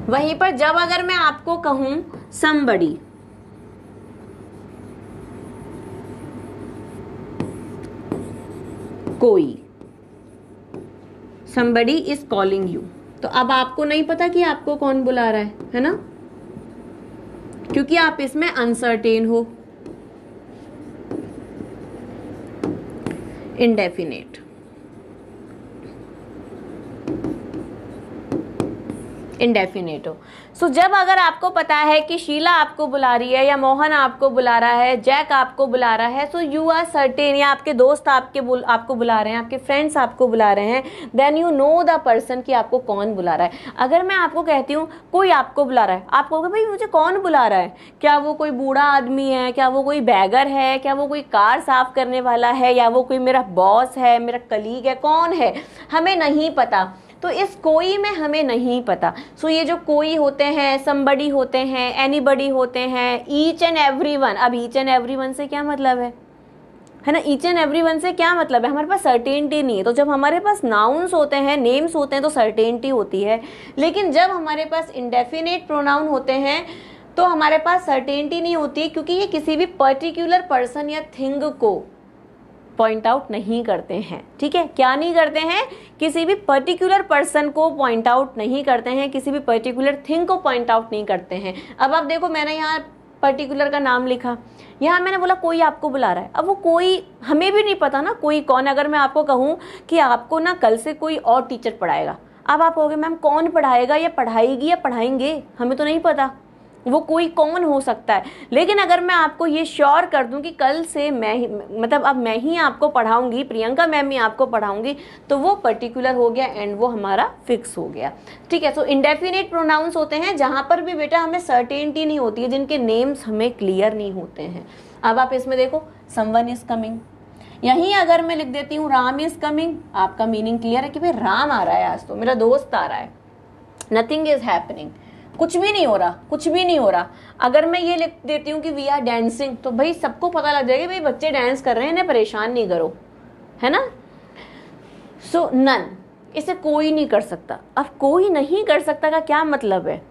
वहीं पर जब अगर मैं आपको कहूं somebody, कोई, somebody is calling you, तो अब आपको नहीं पता कि आपको कौन बुला रहा है ना। क्योंकि आप इसमें अनसर्टेन हो। इंडेफिनेट, इंडेफिनेट हो। सो जब अगर आपको पता है कि शीला आपको बुला रही है या मोहन आपको बुला रहा है, जैक आपको बुला रहा है, सो यू आर सर्टेन, या आपके दोस्त आपको बुला रहे हैं, आपके फ्रेंड्स आपको बुला रहे हैं, then you know the person कि आपको कौन बुला रहा है। अगर मैं आपको कहती हूँ कोई आपको बुला रहा है, आप कहोगे भाई मुझे कौन बुला रहा है, क्या वो कोई बूढ़ा आदमी है, क्या वो कोई बैगर है, क्या वो कोई कार साफ करने वाला है, या वो कोई मेरा बॉस है, मेरा कलीग है, कौन है, हमें नहीं पता। तो इस कोई में हमें नहीं पता। सो ये जो कोई होते हैं, समबडी होते हैं, एनीबडी होते हैं, ईच एंड एवरीवन। अब ईच एंड एवरीवन से क्या मतलब है ना, ईच एंड एवरीवन से क्या मतलब है, हमारे पास सर्टेनिटी नहीं है। तो जब हमारे पास नाउन्स होते हैं, नेम्स होते हैं, तो सर्टेनिटी होती है। लेकिन जब हमारे पास इंडेफिनेट प्रोनाउन होते हैं तो हमारे पास सर्टेनिटी नहीं होती है, क्योंकि ये किसी भी पर्टिकुलर पर्सन या थिंग को पॉइंट आउट नहीं करते हैं। ठीक है, क्या नहीं करते हैं, किसी भी पर्टिकुलर पर्सन को पॉइंट आउट नहीं करते हैं, किसी भी पर्टिकुलर थिंग को पॉइंट आउट नहीं करते हैं। अब आप देखो, मैंने यहाँ पर्टिकुलर का नाम लिखा, यहाँ मैंने बोला कोई आपको बुला रहा है। अब वो कोई हमें भी नहीं पता ना कोई कौन। अगर मैं आपको कहूँ कि आपको ना कल से कोई और टीचर पढ़ाएगा, अब आप कहोगे मैम कौन पढ़ाएगा, या पढ़ाएगी या पढ़ाएंगे, हमें तो नहीं पता वो कोई कौन हो सकता है। लेकिन अगर मैं आपको ये श्योर कर दूं कि कल से मैं ही, मतलब अब मैं ही आपको पढ़ाऊंगी, प्रियंका मैम ही आपको पढ़ाऊंगी, तो वो पर्टिकुलर हो गया एंड वो हमारा फिक्स हो गया। ठीक है, सो इंडेफिनेट प्रोनाउंस होते हैं जहां पर भी बेटा हमें सर्टेनिटी नहीं होती है, जिनके नेम्स हमें क्लियर नहीं होते हैं। अब आप इसमें देखो, समवन इज कमिंग, यहीं अगर मैं लिख देती हूँ राम इज कमिंग, आपका मीनिंग क्लियर है कि भाई राम आ रहा है, आज तो मेरा दोस्त आ रहा है। नथिंग इज हैपनिंग, कुछ भी नहीं हो रहा, कुछ भी नहीं हो रहा। अगर मैं ये लिख देती हूँ कि वी आर डांसिंग, तो भाई सबको पता लग जाएगा भाई बच्चे डांस कर रहे हैं, इन्हें परेशान नहीं करो, है ना। सो नन, इसे कोई नहीं कर सकता। अब कोई नहीं कर सकता का क्या मतलब है,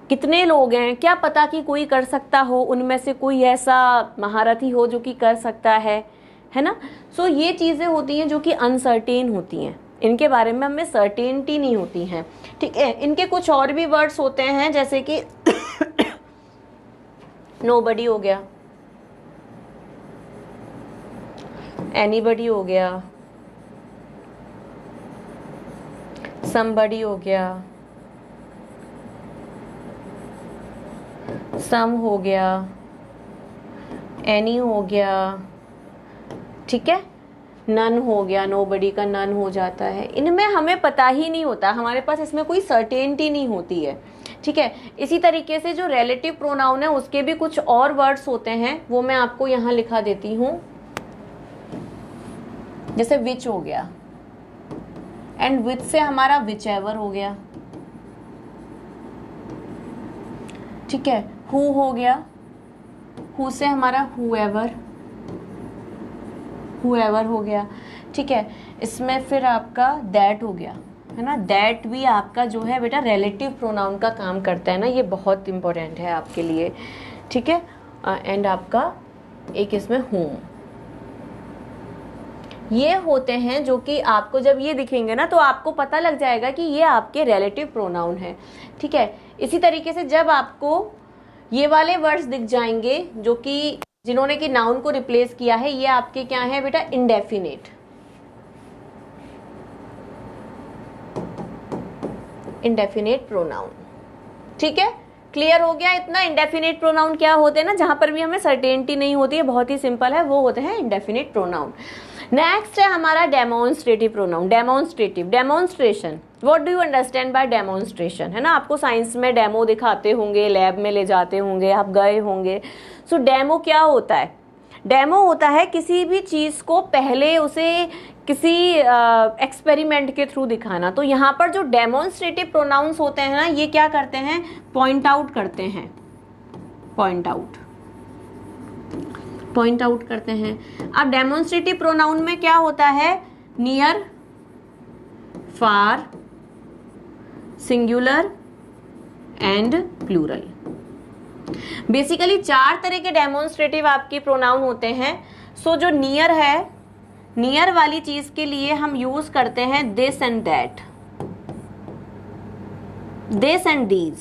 कितने लोग हैं, क्या पता कि कोई कर सकता हो, उनमें से कोई ऐसा महारथी हो जो कि कर सकता है ना। सो ये चीजें होती हैं जो कि अनसर्टेन होती हैं, इनके बारे में हमें सर्टेनिटी नहीं होती है। ठीक है, इनके कुछ और भी वर्ड्स होते हैं, जैसे कि नोबडी हो गया, एनीबडी हो गया, समबडी हो गया, सम हो गया, एनी हो गया, ठीक है, नन हो गया, नोबडी का नन हो जाता है। इनमें हमें पता ही नहीं होता, हमारे पास इसमें कोई सर्टेनिटी नहीं होती है। ठीक है, इसी तरीके से जो रिलेटिव प्रोनाउन है उसके भी कुछ और वर्ड्स होते हैं, वो मैं आपको यहाँ लिखा देती हूँ। जैसे विच हो गया, एंड विच से हमारा विच एवर हो गया। ठीक है, हु हो गया, हु से हमारा हुएवर हो गया। ठीक है, इसमें फिर आपका दैट हो गया, है ना। दैट भी आपका जो है बेटा रिलेटिव प्रोनाउन का काम करता है ना, ये बहुत इंपॉर्टेंट है आपके लिए। ठीक है, एंड आपका एक इसमें होम, ये होते हैं जो कि आपको जब ये दिखेंगे ना तो आपको पता लग जाएगा कि ये आपके रिलेटिव प्रोनाउन है। ठीक है, इसी तरीके से जब आपको ये वाले वर्ड्स दिख जाएंगे जो कि जिन्होंने कि नाउन को रिप्लेस किया है, ये आपके क्या है बेटा, इंडेफिनेट। Indefinite pronoun. ठीक है, क्लियर हो गया इतना। इंडेफिनेट प्रोनाउन क्या होते हैं ना, जहां पर भी हमें सर्टेनिटी नहीं होती है, बहुत ही सिंपल है, वो होते हैं इंडेफिनेट प्रोनाउन। नेक्स्ट है हमारा demonstrative pronoun. Demonstrative, demonstration, what do you understand by demonstration, है ना। आपको साइंस में डेमो दिखाते होंगे, लैब में ले जाते होंगे, आप गए होंगे। सो डेमो क्या होता है, डेमो होता है किसी भी चीज को पहले उसे किसी एक्सपेरिमेंट के थ्रू दिखाना। तो यहाँ पर जो डेमोन्स्ट्रेटिव प्रोनाउंस होते हैं ना, ये क्या करते हैं, पॉइंट आउट करते हैं, पॉइंट आउट करते हैं। अब डेमोन्स्ट्रेटिव प्रोनाउन में क्या होता है, near, far, singular and plural. Basically 4 तरह के डेमोन्स्ट्रेटिव आपके प्रोनाउन होते हैं। सो जो नियर है, नियर वाली चीज के लिए हम यूज करते हैं this and that, this and these.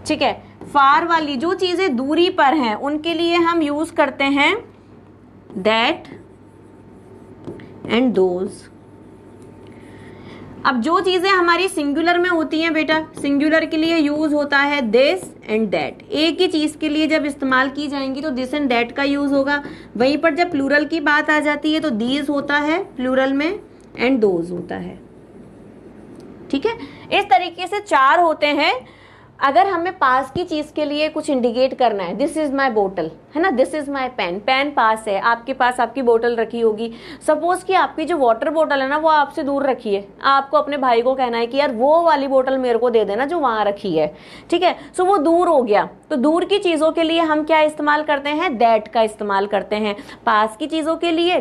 ठीक है, फार वाली जो चीजें दूरी पर हैं उनके लिए हम यूज करते हैं दैट एंड दोज। अब जो चीजें हमारी सिंगुलर में होती हैं बेटा, सिंगुलर के लिए यूज होता है दिस एंड दैट। एक ही चीज के लिए जब इस्तेमाल की जाएंगी तो दिस एंड दैट का यूज होगा। वहीं पर जब प्लूरल की बात आ जाती है तो दीज होता है प्लूरल में एंड दोज होता है। ठीक है, इस तरीके से 4 होते हैं। अगर हमें पास की चीज के लिए कुछ इंडिकेट करना है, दिस इज माई बोतल, है ना, this is my pen, pen पास है, आपके पास आपकी बोतल रखी होगी। सपोज कि आपकी जो वाटर बोतल है ना वो आपसे दूर रखी है, आपको अपने भाई को कहना है कि यार वो वाली बोतल मेरे को दे देना जो वहां रखी है। ठीक है, सो वो दूर हो गया, तो दूर की चीजों के लिए हम क्या इस्तेमाल करते हैं, दैट का इस्तेमाल करते हैं। पास की चीजों के लिए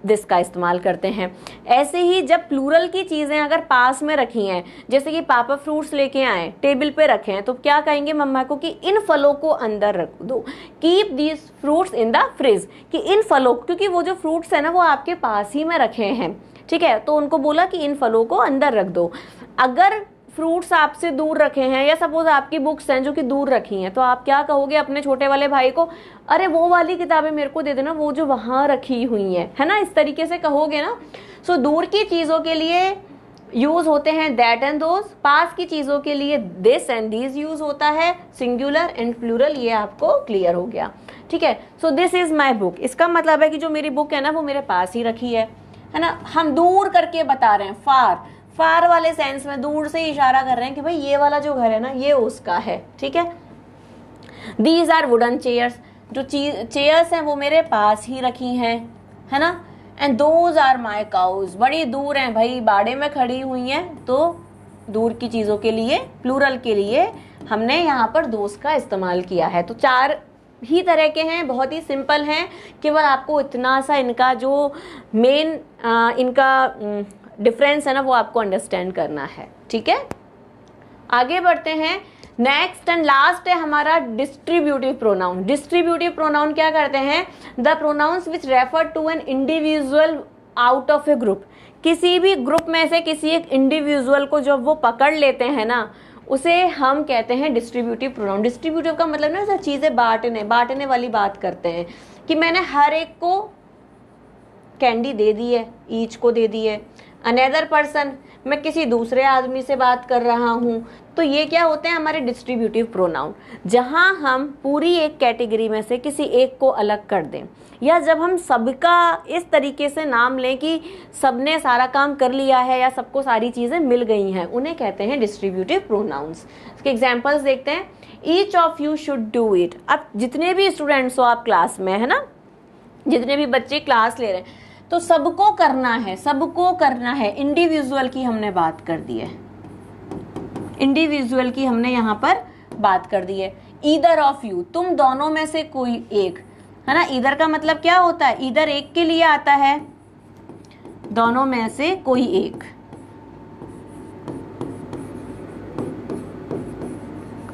दिस का इस्तेमाल करते हैं। ऐसे ही जब प्लूरल की चीजें अगर पास में रखी हैं, जैसे कि पापा फ्रूट्स लेके आए, टेबल पे रखे हैं, तो क्या कहेंगे मम्मा को कि इन फलों को अंदर रख दो, keep these fruits in the fridge, कि इन फलों, क्योंकि वो जो फ्रूट्स है ना वो आपके पास ही में रखे हैं। ठीक है, तो उनको बोला कि इन फलों को अंदर रख दो। अगर फ्रूट्स आपसे दूर रखे हैं या सपोज आपकी बुक्स हैं जो कि दूर रखी हैं, तो आप क्या कहोगे अपने छोटे वाले भाई को, अरे वो वाली किताबें मेरे को दे देना, वो जो वहां रखी हुई है ना, इस तरीके से कहोगे ना। सो दूर की चीजों के लिए यूज होते हैं दैट एंड दोज, पास की चीजों के लिए दिस एंड दीज यूज होता है, सिंगुलर एंड प्लूरल। ये आपको क्लियर हो गया। ठीक है, so this is my book, इसका मतलब है कि जो मेरी बुक है ना वो मेरे पास ही रखी है ना। हम दूर करके बता रहे हैं, फार, फार वाले सेंस में दूर से इशारा कर रहे हैं कि भाई ये वाला जो घर है ना ये उसका है। ठीक है, दीज आर वुडन चेयर्स, जो चेयर्स हैं वो मेरे पास ही रखी हैं, है ना। And those are my cows, बड़ी दूर हैं भाई, बाड़े में खड़ी हुई हैं। तो दूर की चीजों के लिए, प्लूरल के लिए हमने यहाँ पर दोज का इस्तेमाल किया है। तो 4 ही तरह के हैं, बहुत ही सिंपल हैं। केवल आपको इतना सा इनका जो मेन इनका डिफरेंस है ना वो आपको अंडरस्टैंड करना है। ठीक है, आगे बढ़ते हैं। नेक्स्ट एंड लास्ट है हमारा डिस्ट्रीब्यूटिव प्रोनाउन। डिस्ट्रीब्यूटिव प्रोनाउन क्या करते हैं, the pronouns which refer to an individual out of a group. किसी भी ग्रुप में से किसी एक इंडिविजुअल को जब वो पकड़ लेते हैं ना उसे हम कहते हैं डिस्ट्रीब्यूटिव प्रोनाउन। डिस्ट्रीब्यूटिव का मतलब ना चीजें बांटने वाली बात करते हैं कि मैंने हर एक को कैंडी दे दी है, ईच को दे दी है। अनदर पर्सन, मैं किसी दूसरे आदमी से बात कर रहा हूं, तो ये क्या होते हैं हमारे डिस्ट्रीब्यूटिव प्रोनाउन। जहां हम पूरी एक कैटेगरी में से किसी एक को अलग कर दें, या जब हम सबका इस तरीके से नाम लें कि सबने सारा काम कर लिया है या सबको सारी चीजें मिल गई हैं, उन्हें कहते हैं डिस्ट्रीब्यूटिव प्रोनाउंस। इसके एग्जांपल्स देखते हैं। Each of you should do it. अब जितने भी स्टूडेंट्स हो आप क्लास में, है ना, जितने भी बच्चे क्लास ले रहे हैं, तो सबको करना है, सबको करना है। इंडिविजुअल की हमने बात कर दी है, इंडिविजुअल की हमने यहाँ पर बात कर दी है। ईदर ऑफ यू, तुम दोनों में से कोई एक, है ना। ईदर का मतलब क्या होता है, ईदर एक के लिए आता है, दोनों में से कोई एक,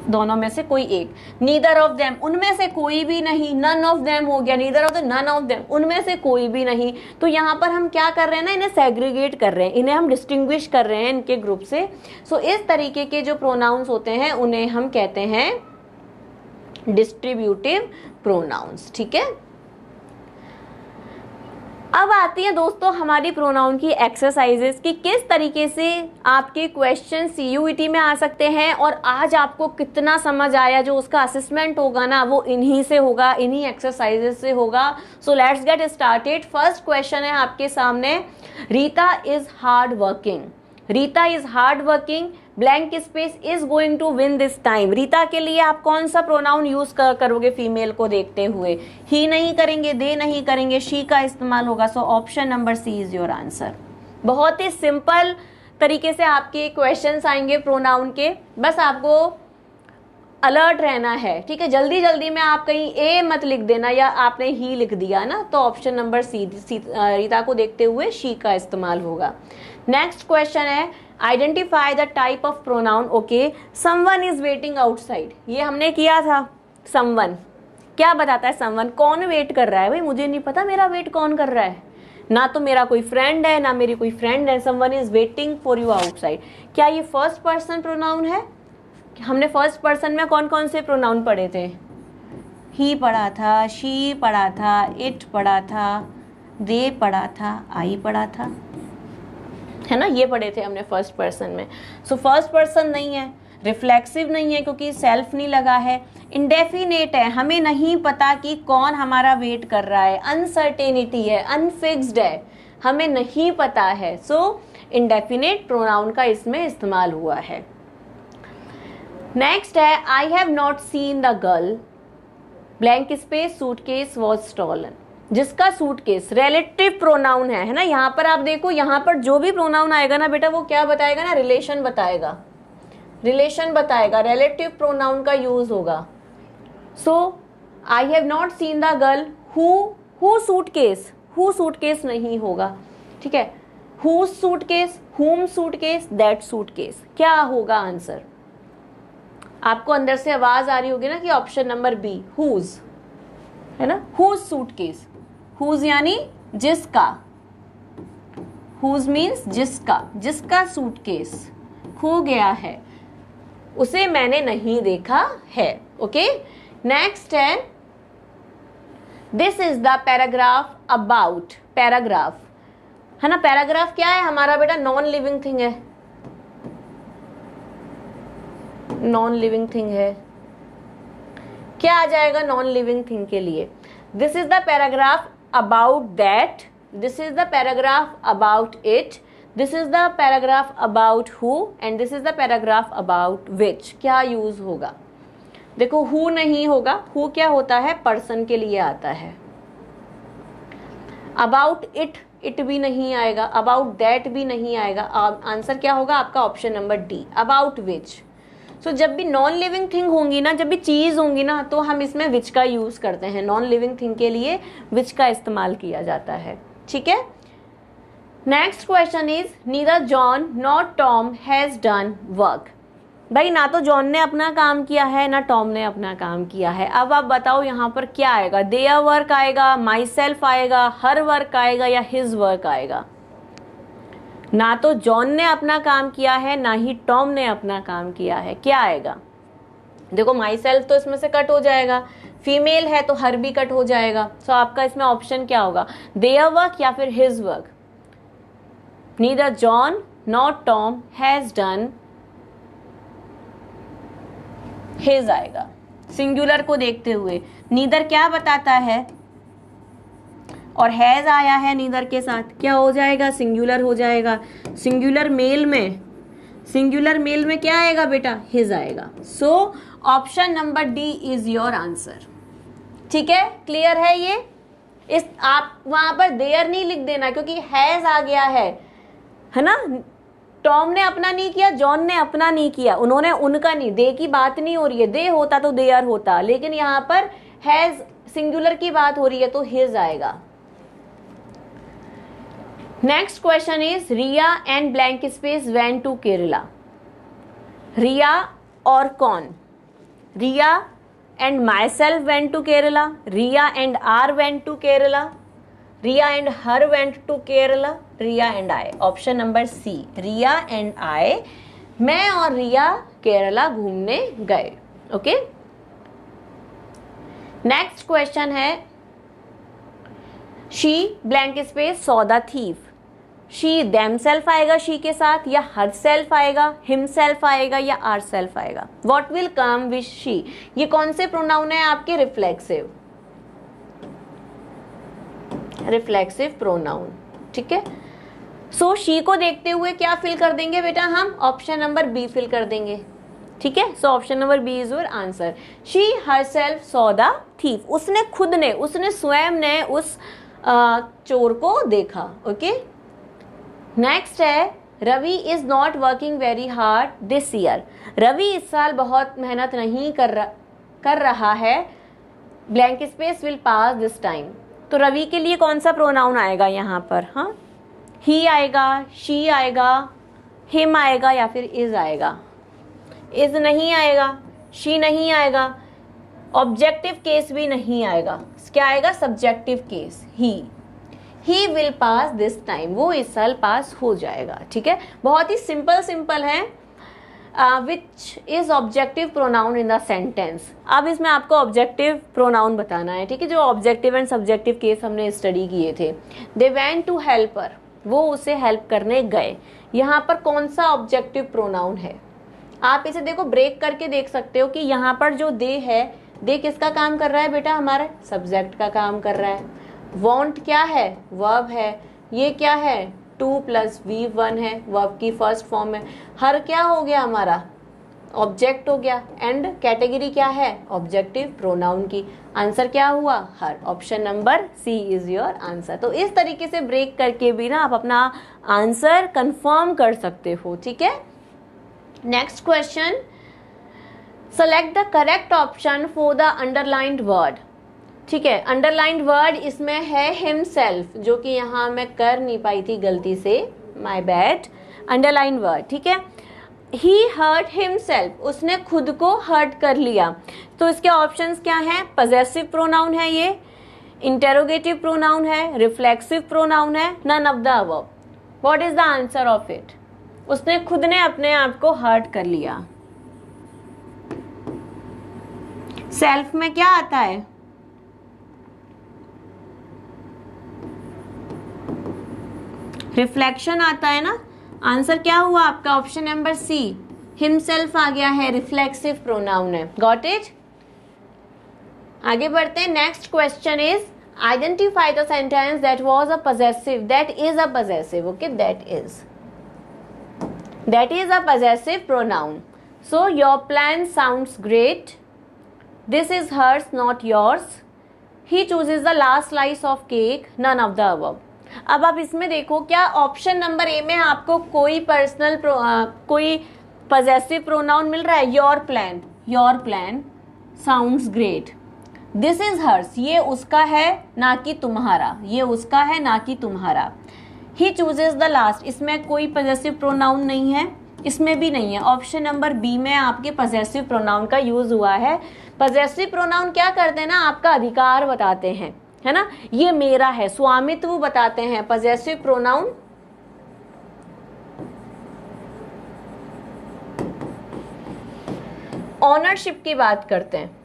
दोनों में से कोई एक। नीदर ऑफ देम, उनमें से कोई भी नहीं। नन ऑफ देम हो गया, neither of the none of them, उनमें से कोई भी नहीं। तो यहाँ पर हम क्या कर रहे हैं ना, इन्हें सेग्रीगेट कर रहे हैं, इन्हें हम डिस्टिंग्विश कर रहे हैं इनके ग्रुप से। सो इस तरीके के जो प्रोनाउंस होते हैं उन्हें हम कहते हैं डिस्ट्रीब्यूटिव प्रोनाउंस। ठीक है, अब आती है दोस्तों हमारी प्रोनाउन की एक्सरसाइजेस कि किस तरीके से आपके क्वेश्चन सीयूईटी में आ सकते हैं, और आज आपको कितना समझ आया, जो उसका असेसमेंट होगा ना वो इन्हीं से होगा, इन्हीं एक्सरसाइजेस से होगा। So let's get started. First question है आपके सामने, Rita is hard working. Rita is hard working, blank space is going to win this time. Rita के लिए आप कौन सा प्रोनाउन यूज करोगे फीमेल को देखते हुए? ही नहीं करेंगे, दे नहीं करेंगे, शी का इस्तेमाल होगा। So option number C is your answer. बहुत ही सिंपल तरीके से आपके क्वेश्चंस आएंगे प्रोनाउन के, बस आपको अलर्ट रहना है। ठीक है, जल्दी जल्दी में आप कहीं ए मत लिख देना, या आपने ही लिख दिया ना, तो ऑप्शन नंबर सी रीता को देखते हुए शी का इस्तेमाल होगा। नेक्स्ट क्वेश्चन है, identify the type of pronoun. Okay, someone is waiting outside, ये हमने किया था। समवन क्या बताता है, समवन कौन वेट कर रहा है? भाई मुझे नहीं पता मेरा वेट कौन कर रहा है, ना तो मेरा कोई फ्रेंड है ना मेरी कोई फ्रेंड है। Someone is waiting for you outside, क्या ये फर्स्ट पर्सन प्रोनाउन है? हमने फर्स्ट पर्सन में कौन कौन से प्रोनाउन पढ़े थे? ही पढ़ा था, शी पढ़ा था, इट पढ़ा था, दे पढ़ा था, आई पढ़ा था, है ना, ये पढ़े थे हमने फर्स्ट पर्सन में। सो फर्स्ट पर्सन नहीं है, रिफ्लेक्सिव नहीं है क्योंकि सेल्फ नहीं लगा है, इंडेफिनेट है, हमें नहीं पता कि कौन हमारा वेट कर रहा है, अनसर्टेनिटी है, अनफिक्स्ड है, हमें नहीं पता है। सो इंडेफिनेट प्रोनाउन का इसमें इस्तेमाल हुआ है। नेक्स्ट है आई have not seen the girl blank space suitcase was stolen. जिसका सूटकेस रिलेटिव प्रोनाउन है ना, यहाँ पर आप देखो, यहाँ पर जो भी प्रोनाउन आएगा ना बेटा वो क्या बताएगा ना, रिलेशन बताएगा, रिलेशन बताएगा, रिलेटिव प्रोनाउन का यूज होगा। So I have not seen the girl who suitcase, who suitcase नहीं होगा, ठीक है, who suitcase, whom suitcase, that suitcase, क्या होगा आंसर? आपको अंदर से आवाज आ रही होगी ना कि ऑप्शन नंबर बी हुज, है ना, हुज सूटकेस, हुज यानी जिसका, हुज मीन्स जिसका, जिसका सूटकेस खो गया है उसे मैंने नहीं देखा है। ओके, नेक्स्ट है this is the paragraph about, paragraph है ना, पैराग्राफ क्या है हमारा बेटा? नॉन लिविंग थिंग है, नॉन लिविंग थिंग है, क्या आ जाएगा नॉन लिविंग थिंग के लिए? This is the paragraph about that, this is the paragraph about it, this is the paragraph about who and this is the paragraph about which. क्या use होगा? देखो who नहीं होगा, हु क्या होता है? पर्सन के लिए आता है। अबाउट इट, इट भी नहीं आएगा, अबाउट दैट भी नहीं आएगा, आंसर क्या होगा आपका? Option number D, about which. So जब भी नॉन लिविंग थिंग होंगी ना, जब भी चीज होंगी ना, तो हम इसमें विच का यूज करते हैं, नॉन लिविंग थिंग के लिए विच का इस्तेमाल किया जाता है, ठीक है। Next question is neither John not Tom has done work. भाई ना तो जॉन ने अपना काम किया है ना टॉम ने अपना काम किया है। अब आप बताओ यहाँ पर क्या आएगा? देयर वर्क आएगा, माई सेल्फ आएगा, हर वर्क आएगा या हिज वर्क आएगा? ना तो जॉन ने अपना काम किया है ना ही टॉम ने अपना काम किया है, क्या आएगा? देखो माई सेल्फ तो इसमें से कट हो जाएगा, फीमेल है तो हर भी कट हो जाएगा। सो आपका इसमें ऑप्शन क्या होगा? देयर वर्क या फिर his work. Neither John not Tom has done, his आएगा। सिंगुलर को देखते हुए नीदर क्या बताता है और हैज आया है नीदर के साथ, क्या हो जाएगा? सिंगुलर हो जाएगा। सिंगुलर मेल में, सिंगुलर मेल में क्या आएगा बेटा? हिज आएगा। सो option number D is your answer, ठीक है, क्लियर है ये? इस आप वहां पर देयर नहीं लिख देना क्योंकि हैज आ गया है ना। टॉम ने अपना नहीं किया, जॉन ने अपना नहीं किया, उन्होंने उनका नहीं, दे की बात नहीं हो रही है, दे होता तो देयर होता, लेकिन यहाँ पर हैज सिंगुलर की बात हो रही है तो हिज आएगा। Next question is Riya and blank space went to Kerala. Riya और कौन? Riya and myself went to Kerala, Riya and are went to Kerala, Riya and her went to Kerala, Riya and I. Option number C, Riya and I, मैं और रिया केरला घूमने गए। Okay, next question is she blank space saw the thief. She themself आएगा she के साथ, या her self आएगा, him self आएगा, या आर सेल्फ आएगा? What will come with she? ये कौन से प्रोनाउन है आपके? रिफ्लेक्सिव, रिफ्लेक्सिव प्रोनाउन, ठीक है। सो शी को देखते हुए क्या फिल कर देंगे बेटा हम? ऑप्शन नंबर बी फिल कर देंगे, ठीक है। So option number B is your answer. She herself saw the thief, उसने खुद ने, उसने स्वयं ने उस चोर को देखा। ओके, नेक्स्ट है Ravi is not working very hard this year. Ravi इस साल बहुत मेहनत नहीं कर रहा है, blank space will pass this time. तो रवि के लिए कौन सा प्रोनाउन आएगा यहाँ पर? हाँ, ही आएगा, शी आएगा, हिम आएगा, या फिर इज आएगा? इज नहीं आएगा, शी नहीं आएगा, ऑब्जेक्टिव केस भी नहीं आएगा, क्या आएगा? Subjective case, he will pass this time, वो इस साल पास हो जाएगा, ठीक है। बहुत ही सिंपल है। Which is objective pronoun in the sentence. अब इसमें आपको ऑब्जेक्टिव प्रोनाउन बताना है, ठीक है, जो ऑब्जेक्टिव एंड सब्जेक्टिव केस हमने स्टडी किए थे। They went to help her, वो उसे हेल्प करने गए। यहाँ पर कौन सा ऑब्जेक्टिव प्रोनाउन है? आप इसे देखो, ब्रेक करके देख सकते हो कि यहाँ पर जो दे है, दे किसका काम कर रहा है बेटा? हमारे सब्जेक्ट का काम कर रहा है। वॉन्ट क्या है? वर्ब है। ये क्या है? 2 + V1 है, वर्ब की फर्स्ट फॉर्म है। हर क्या हो गया हमारा? ऑब्जेक्ट हो गया। एंड कैटेगरी क्या है? ऑब्जेक्टिव प्रोनाउन की। आंसर क्या हुआ? Her. Option number C is your answer. तो इस तरीके से ब्रेक करके भी ना आप अपना आंसर कंफर्म कर सकते हो, ठीक है। Next question, select the correct option for the underlined word. ठीक है, अंडरलाइंड वर्ड इसमें है हिमसेल्फ, जो कि यहाँ मैं कर नहीं पाई थी गलती से, माय बैड। अंडरलाइंड वर्ड, ठीक है। ही हर्ट हिमसेल्फ, उसने खुद को हर्ट कर लिया। तो इसके ऑप्शंस क्या हैं? पजेसिव प्रोनाउन है ये, इंटेरोगेटिव प्रोनाउन है, रिफ्लेक्सिव प्रोनाउन है, none of the above. What is the answer of it? उसने खुद ने अपने आप को हर्ट कर लिया। सेल्फ में क्या आता है? रिफ्लेक्शन आता है ना। आंसर क्या हुआ आपका? ऑप्शन नंबर सी, हिमसेल्फ आ गया है, रिफ्लेक्सिव प्रोनाउन है। Got it? आगे बढ़ते हैं। Next question is identify the sentence that was a possessive, that is a possessive. Okay, that is a possessive pronoun. So your plan sounds great, this is hers not yours, he chooses the last slice of cake, none of the above. अब आप इसमें देखो, क्या option number A में आपको कोई personal कोई possessive pronoun मिल रहा है? Your plan sounds great, this is hers, ये उसका है ना कि तुम्हारा, ये उसका है ना कि तुम्हारा। ही चूजेस द लास्ट, इसमें कोई पजेसिव प्रोनाउन नहीं है, इसमें भी नहीं है। ऑप्शन नंबर बी में आपके पजेसिव प्रोनाउन का यूज हुआ है। पजेसिव प्रोनाउन क्या करते हैं ना, आपका अधिकार बताते हैं, है ना, ये मेरा है, स्वामित्व बताते हैं। पजेसिव प्रोनाउन ऑनरशिप की बात करते हैं,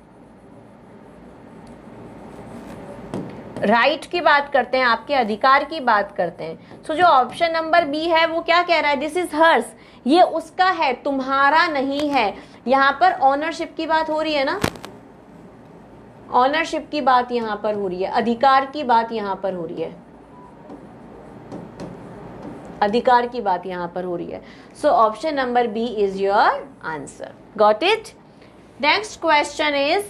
राइट की बात करते हैं, आपके अधिकार की बात करते हैं। सो जो ऑप्शन नंबर बी है वो क्या कह रहा है? दिस इज हर्स, ये उसका है, तुम्हारा नहीं है। यहां पर ऑनरशिप की बात हो रही है ना, ऑनरशिप की बात यहां पर हो रही है, अधिकार की बात यहां पर हो रही है, अधिकार की बात यहां पर हो रही है। So option number B is your answer. Got it? Next question is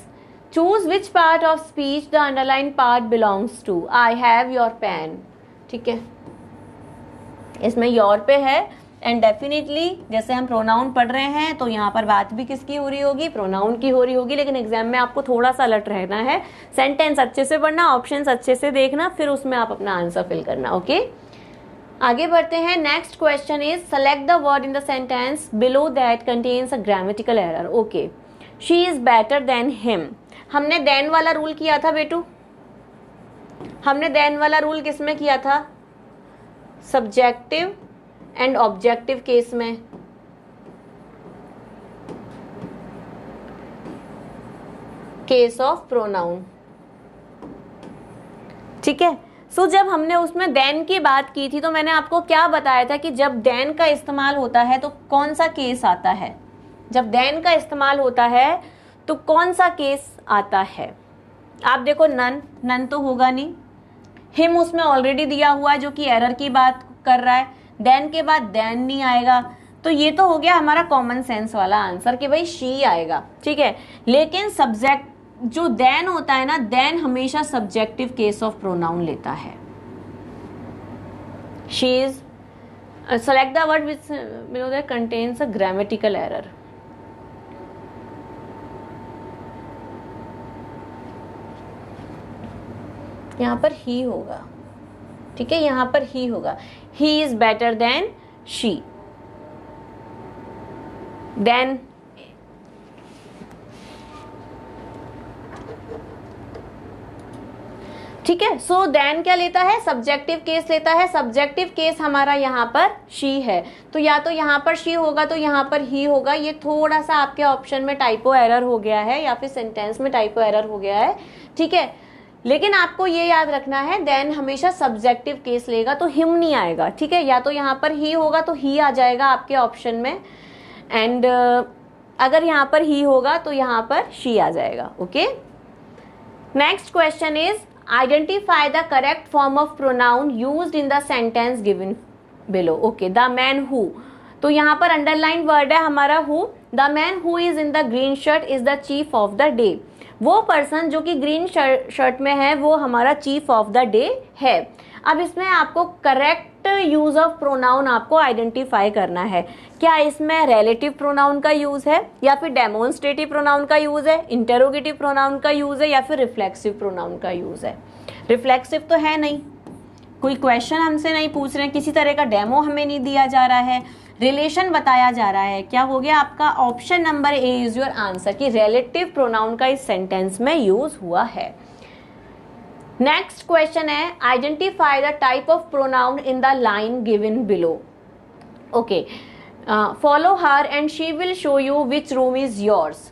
choose which part of speech the underline part belongs to. I have your pen, ठीक है, इसमें योर पे है। एंड डेफिनेटली जैसे हम प्रोनाउन पढ़ रहे हैं तो यहाँ पर बात भी किसकी हो रही होगी? प्रोनाउन की हो रही होगी। लेकिन एग्जाम में आपको थोड़ा सा अलर्ट रहना है, सेंटेंस अच्छे से पढ़ना, ऑप्शंस अच्छे से देखना, फिर उसमें आप अपना आंसर फिल करना। ओके, आगे बढ़ते हैं। Next question is select the word in the sentence below that contains a grammatical error. Okay, she is better than him. हमने देन वाला रूल किया था बेटू, हमने देन वाला रूल किस में किया था? सब्जेक्टिव एंड ऑब्जेक्टिव केस में। केस ऑफ प्रोनाउन, ठीक है। सो जब हमने उसमें देन की बात की थी तो मैंने आपको क्या बताया था कि जब देन का इस्तेमाल होता है तो कौन सा केस आता है? जब देन का इस्तेमाल होता है तो कौन सा केस आता है? आप देखो, नन तो होगा नहीं, हिम उसमें ऑलरेडी दिया हुआ है जो कि एरर की बात कर रहा है, देन के बाद देन नहीं आएगा, तो ये तो हो गया हमारा कॉमन सेंस वाला आंसर कि भाई शी आएगा, ठीक है। लेकिन सब्जेक्ट जो देन होता है ना, देन हमेशा सब्जेक्टिव केस ऑफ प्रोनाउन लेता है। She is select the word which below that contains a grammatical error. यहां पर ही होगा, ठीक है, यहां पर ही होगा। He is better than she, then ठीक है। सो देन क्या लेता है, सब्जेक्टिव केस लेता है। सब्जेक्टिव केस हमारा यहाँ पर शी है, तो या तो यहाँ पर शी होगा तो यहाँ पर ही होगा। ये थोड़ा सा आपके ऑप्शन में टाइपो एरर हो गया है या फिर सेंटेंस में टाइपो एरर हो गया है, ठीक है। लेकिन आपको ये याद रखना है देन हमेशा सब्जेक्टिव केस लेगा तो हिम नहीं आएगा, ठीक है। या तो यहाँ पर ही होगा तो ही आ जाएगा आपके ऑप्शन में, एंड अगर यहाँ पर ही होगा तो यहाँ पर शी आ जाएगा। Okay, next question is identify the correct form of pronoun used in the sentence given below. Okay, the man who, तो यहाँ पर अंडरलाइन वर्ड है हमारा who. The man who is in the green shirt is the chief of the day. वो person जो कि green shirt में है वो हमारा चीफ ऑफ द डे है। अब इसमें आपको करेक्ट यूज ऑफ प्रोनाउन आपको आइडेंटिफाई करना है। क्या इसमें रिलेटिव प्रोनाउन का यूज है या फिर डेमोन्स्ट्रेटिव प्रोनाउन का यूज है, इंटरोगेटिव प्रोनाउन का यूज है या फिर रिफ्लेक्सिव प्रोनाउन का यूज है। रिफ्लेक्सिव तो है नहीं, कोई क्वेश्चन हमसे नहीं पूछ रहे हैं, किसी तरह का डेमो हमें नहीं दिया जा रहा है, रिलेशन बताया जा रहा है। क्या हो गया आपका option number A is your answer कि रिलेटिव प्रोनाउन का इस सेंटेंस में यूज हुआ है। नेक्स्ट क्वेश्चन है identify the type of pronoun in the line given below. Okay, follow her and she will show you which room is yours.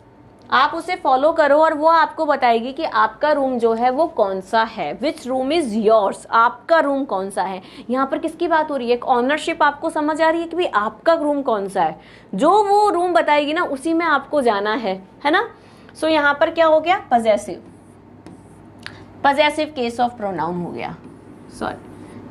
आप उसे follow करो और वो आपको बताएगी कि आपका रूम जो है वो कौन सा है। विच रूम इज योर्स, आपका रूम कौन सा है। यहाँ पर किसकी बात हो रही है, एक ऑनरशिप आपको समझ आ रही है कि भाई आपका रूम कौन सा है। जो वो रूम बताएगी ना उसी में आपको जाना है ना। सो यहाँ पर क्या हो गया, possessive, possessive case of pronoun हो गया, सॉरी,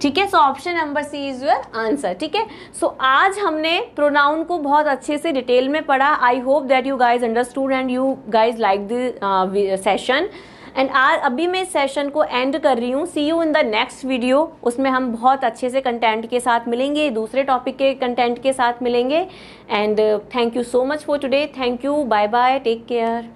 ठीक है। So option number C is your answer, ठीक है। सो आज हमने प्रोनाउन को बहुत अच्छे से डिटेल में पढ़ा। I hope that you guys understood and you guys like the session. And अभी मैं इस सेशन को एंड कर रही हूँ। See you in the next video, उसमें हम बहुत अच्छे से कंटेंट के साथ मिलेंगे, दूसरे टॉपिक के कंटेंट के साथ मिलेंगे। And thank you so much for today. Thank you, bye bye, take care.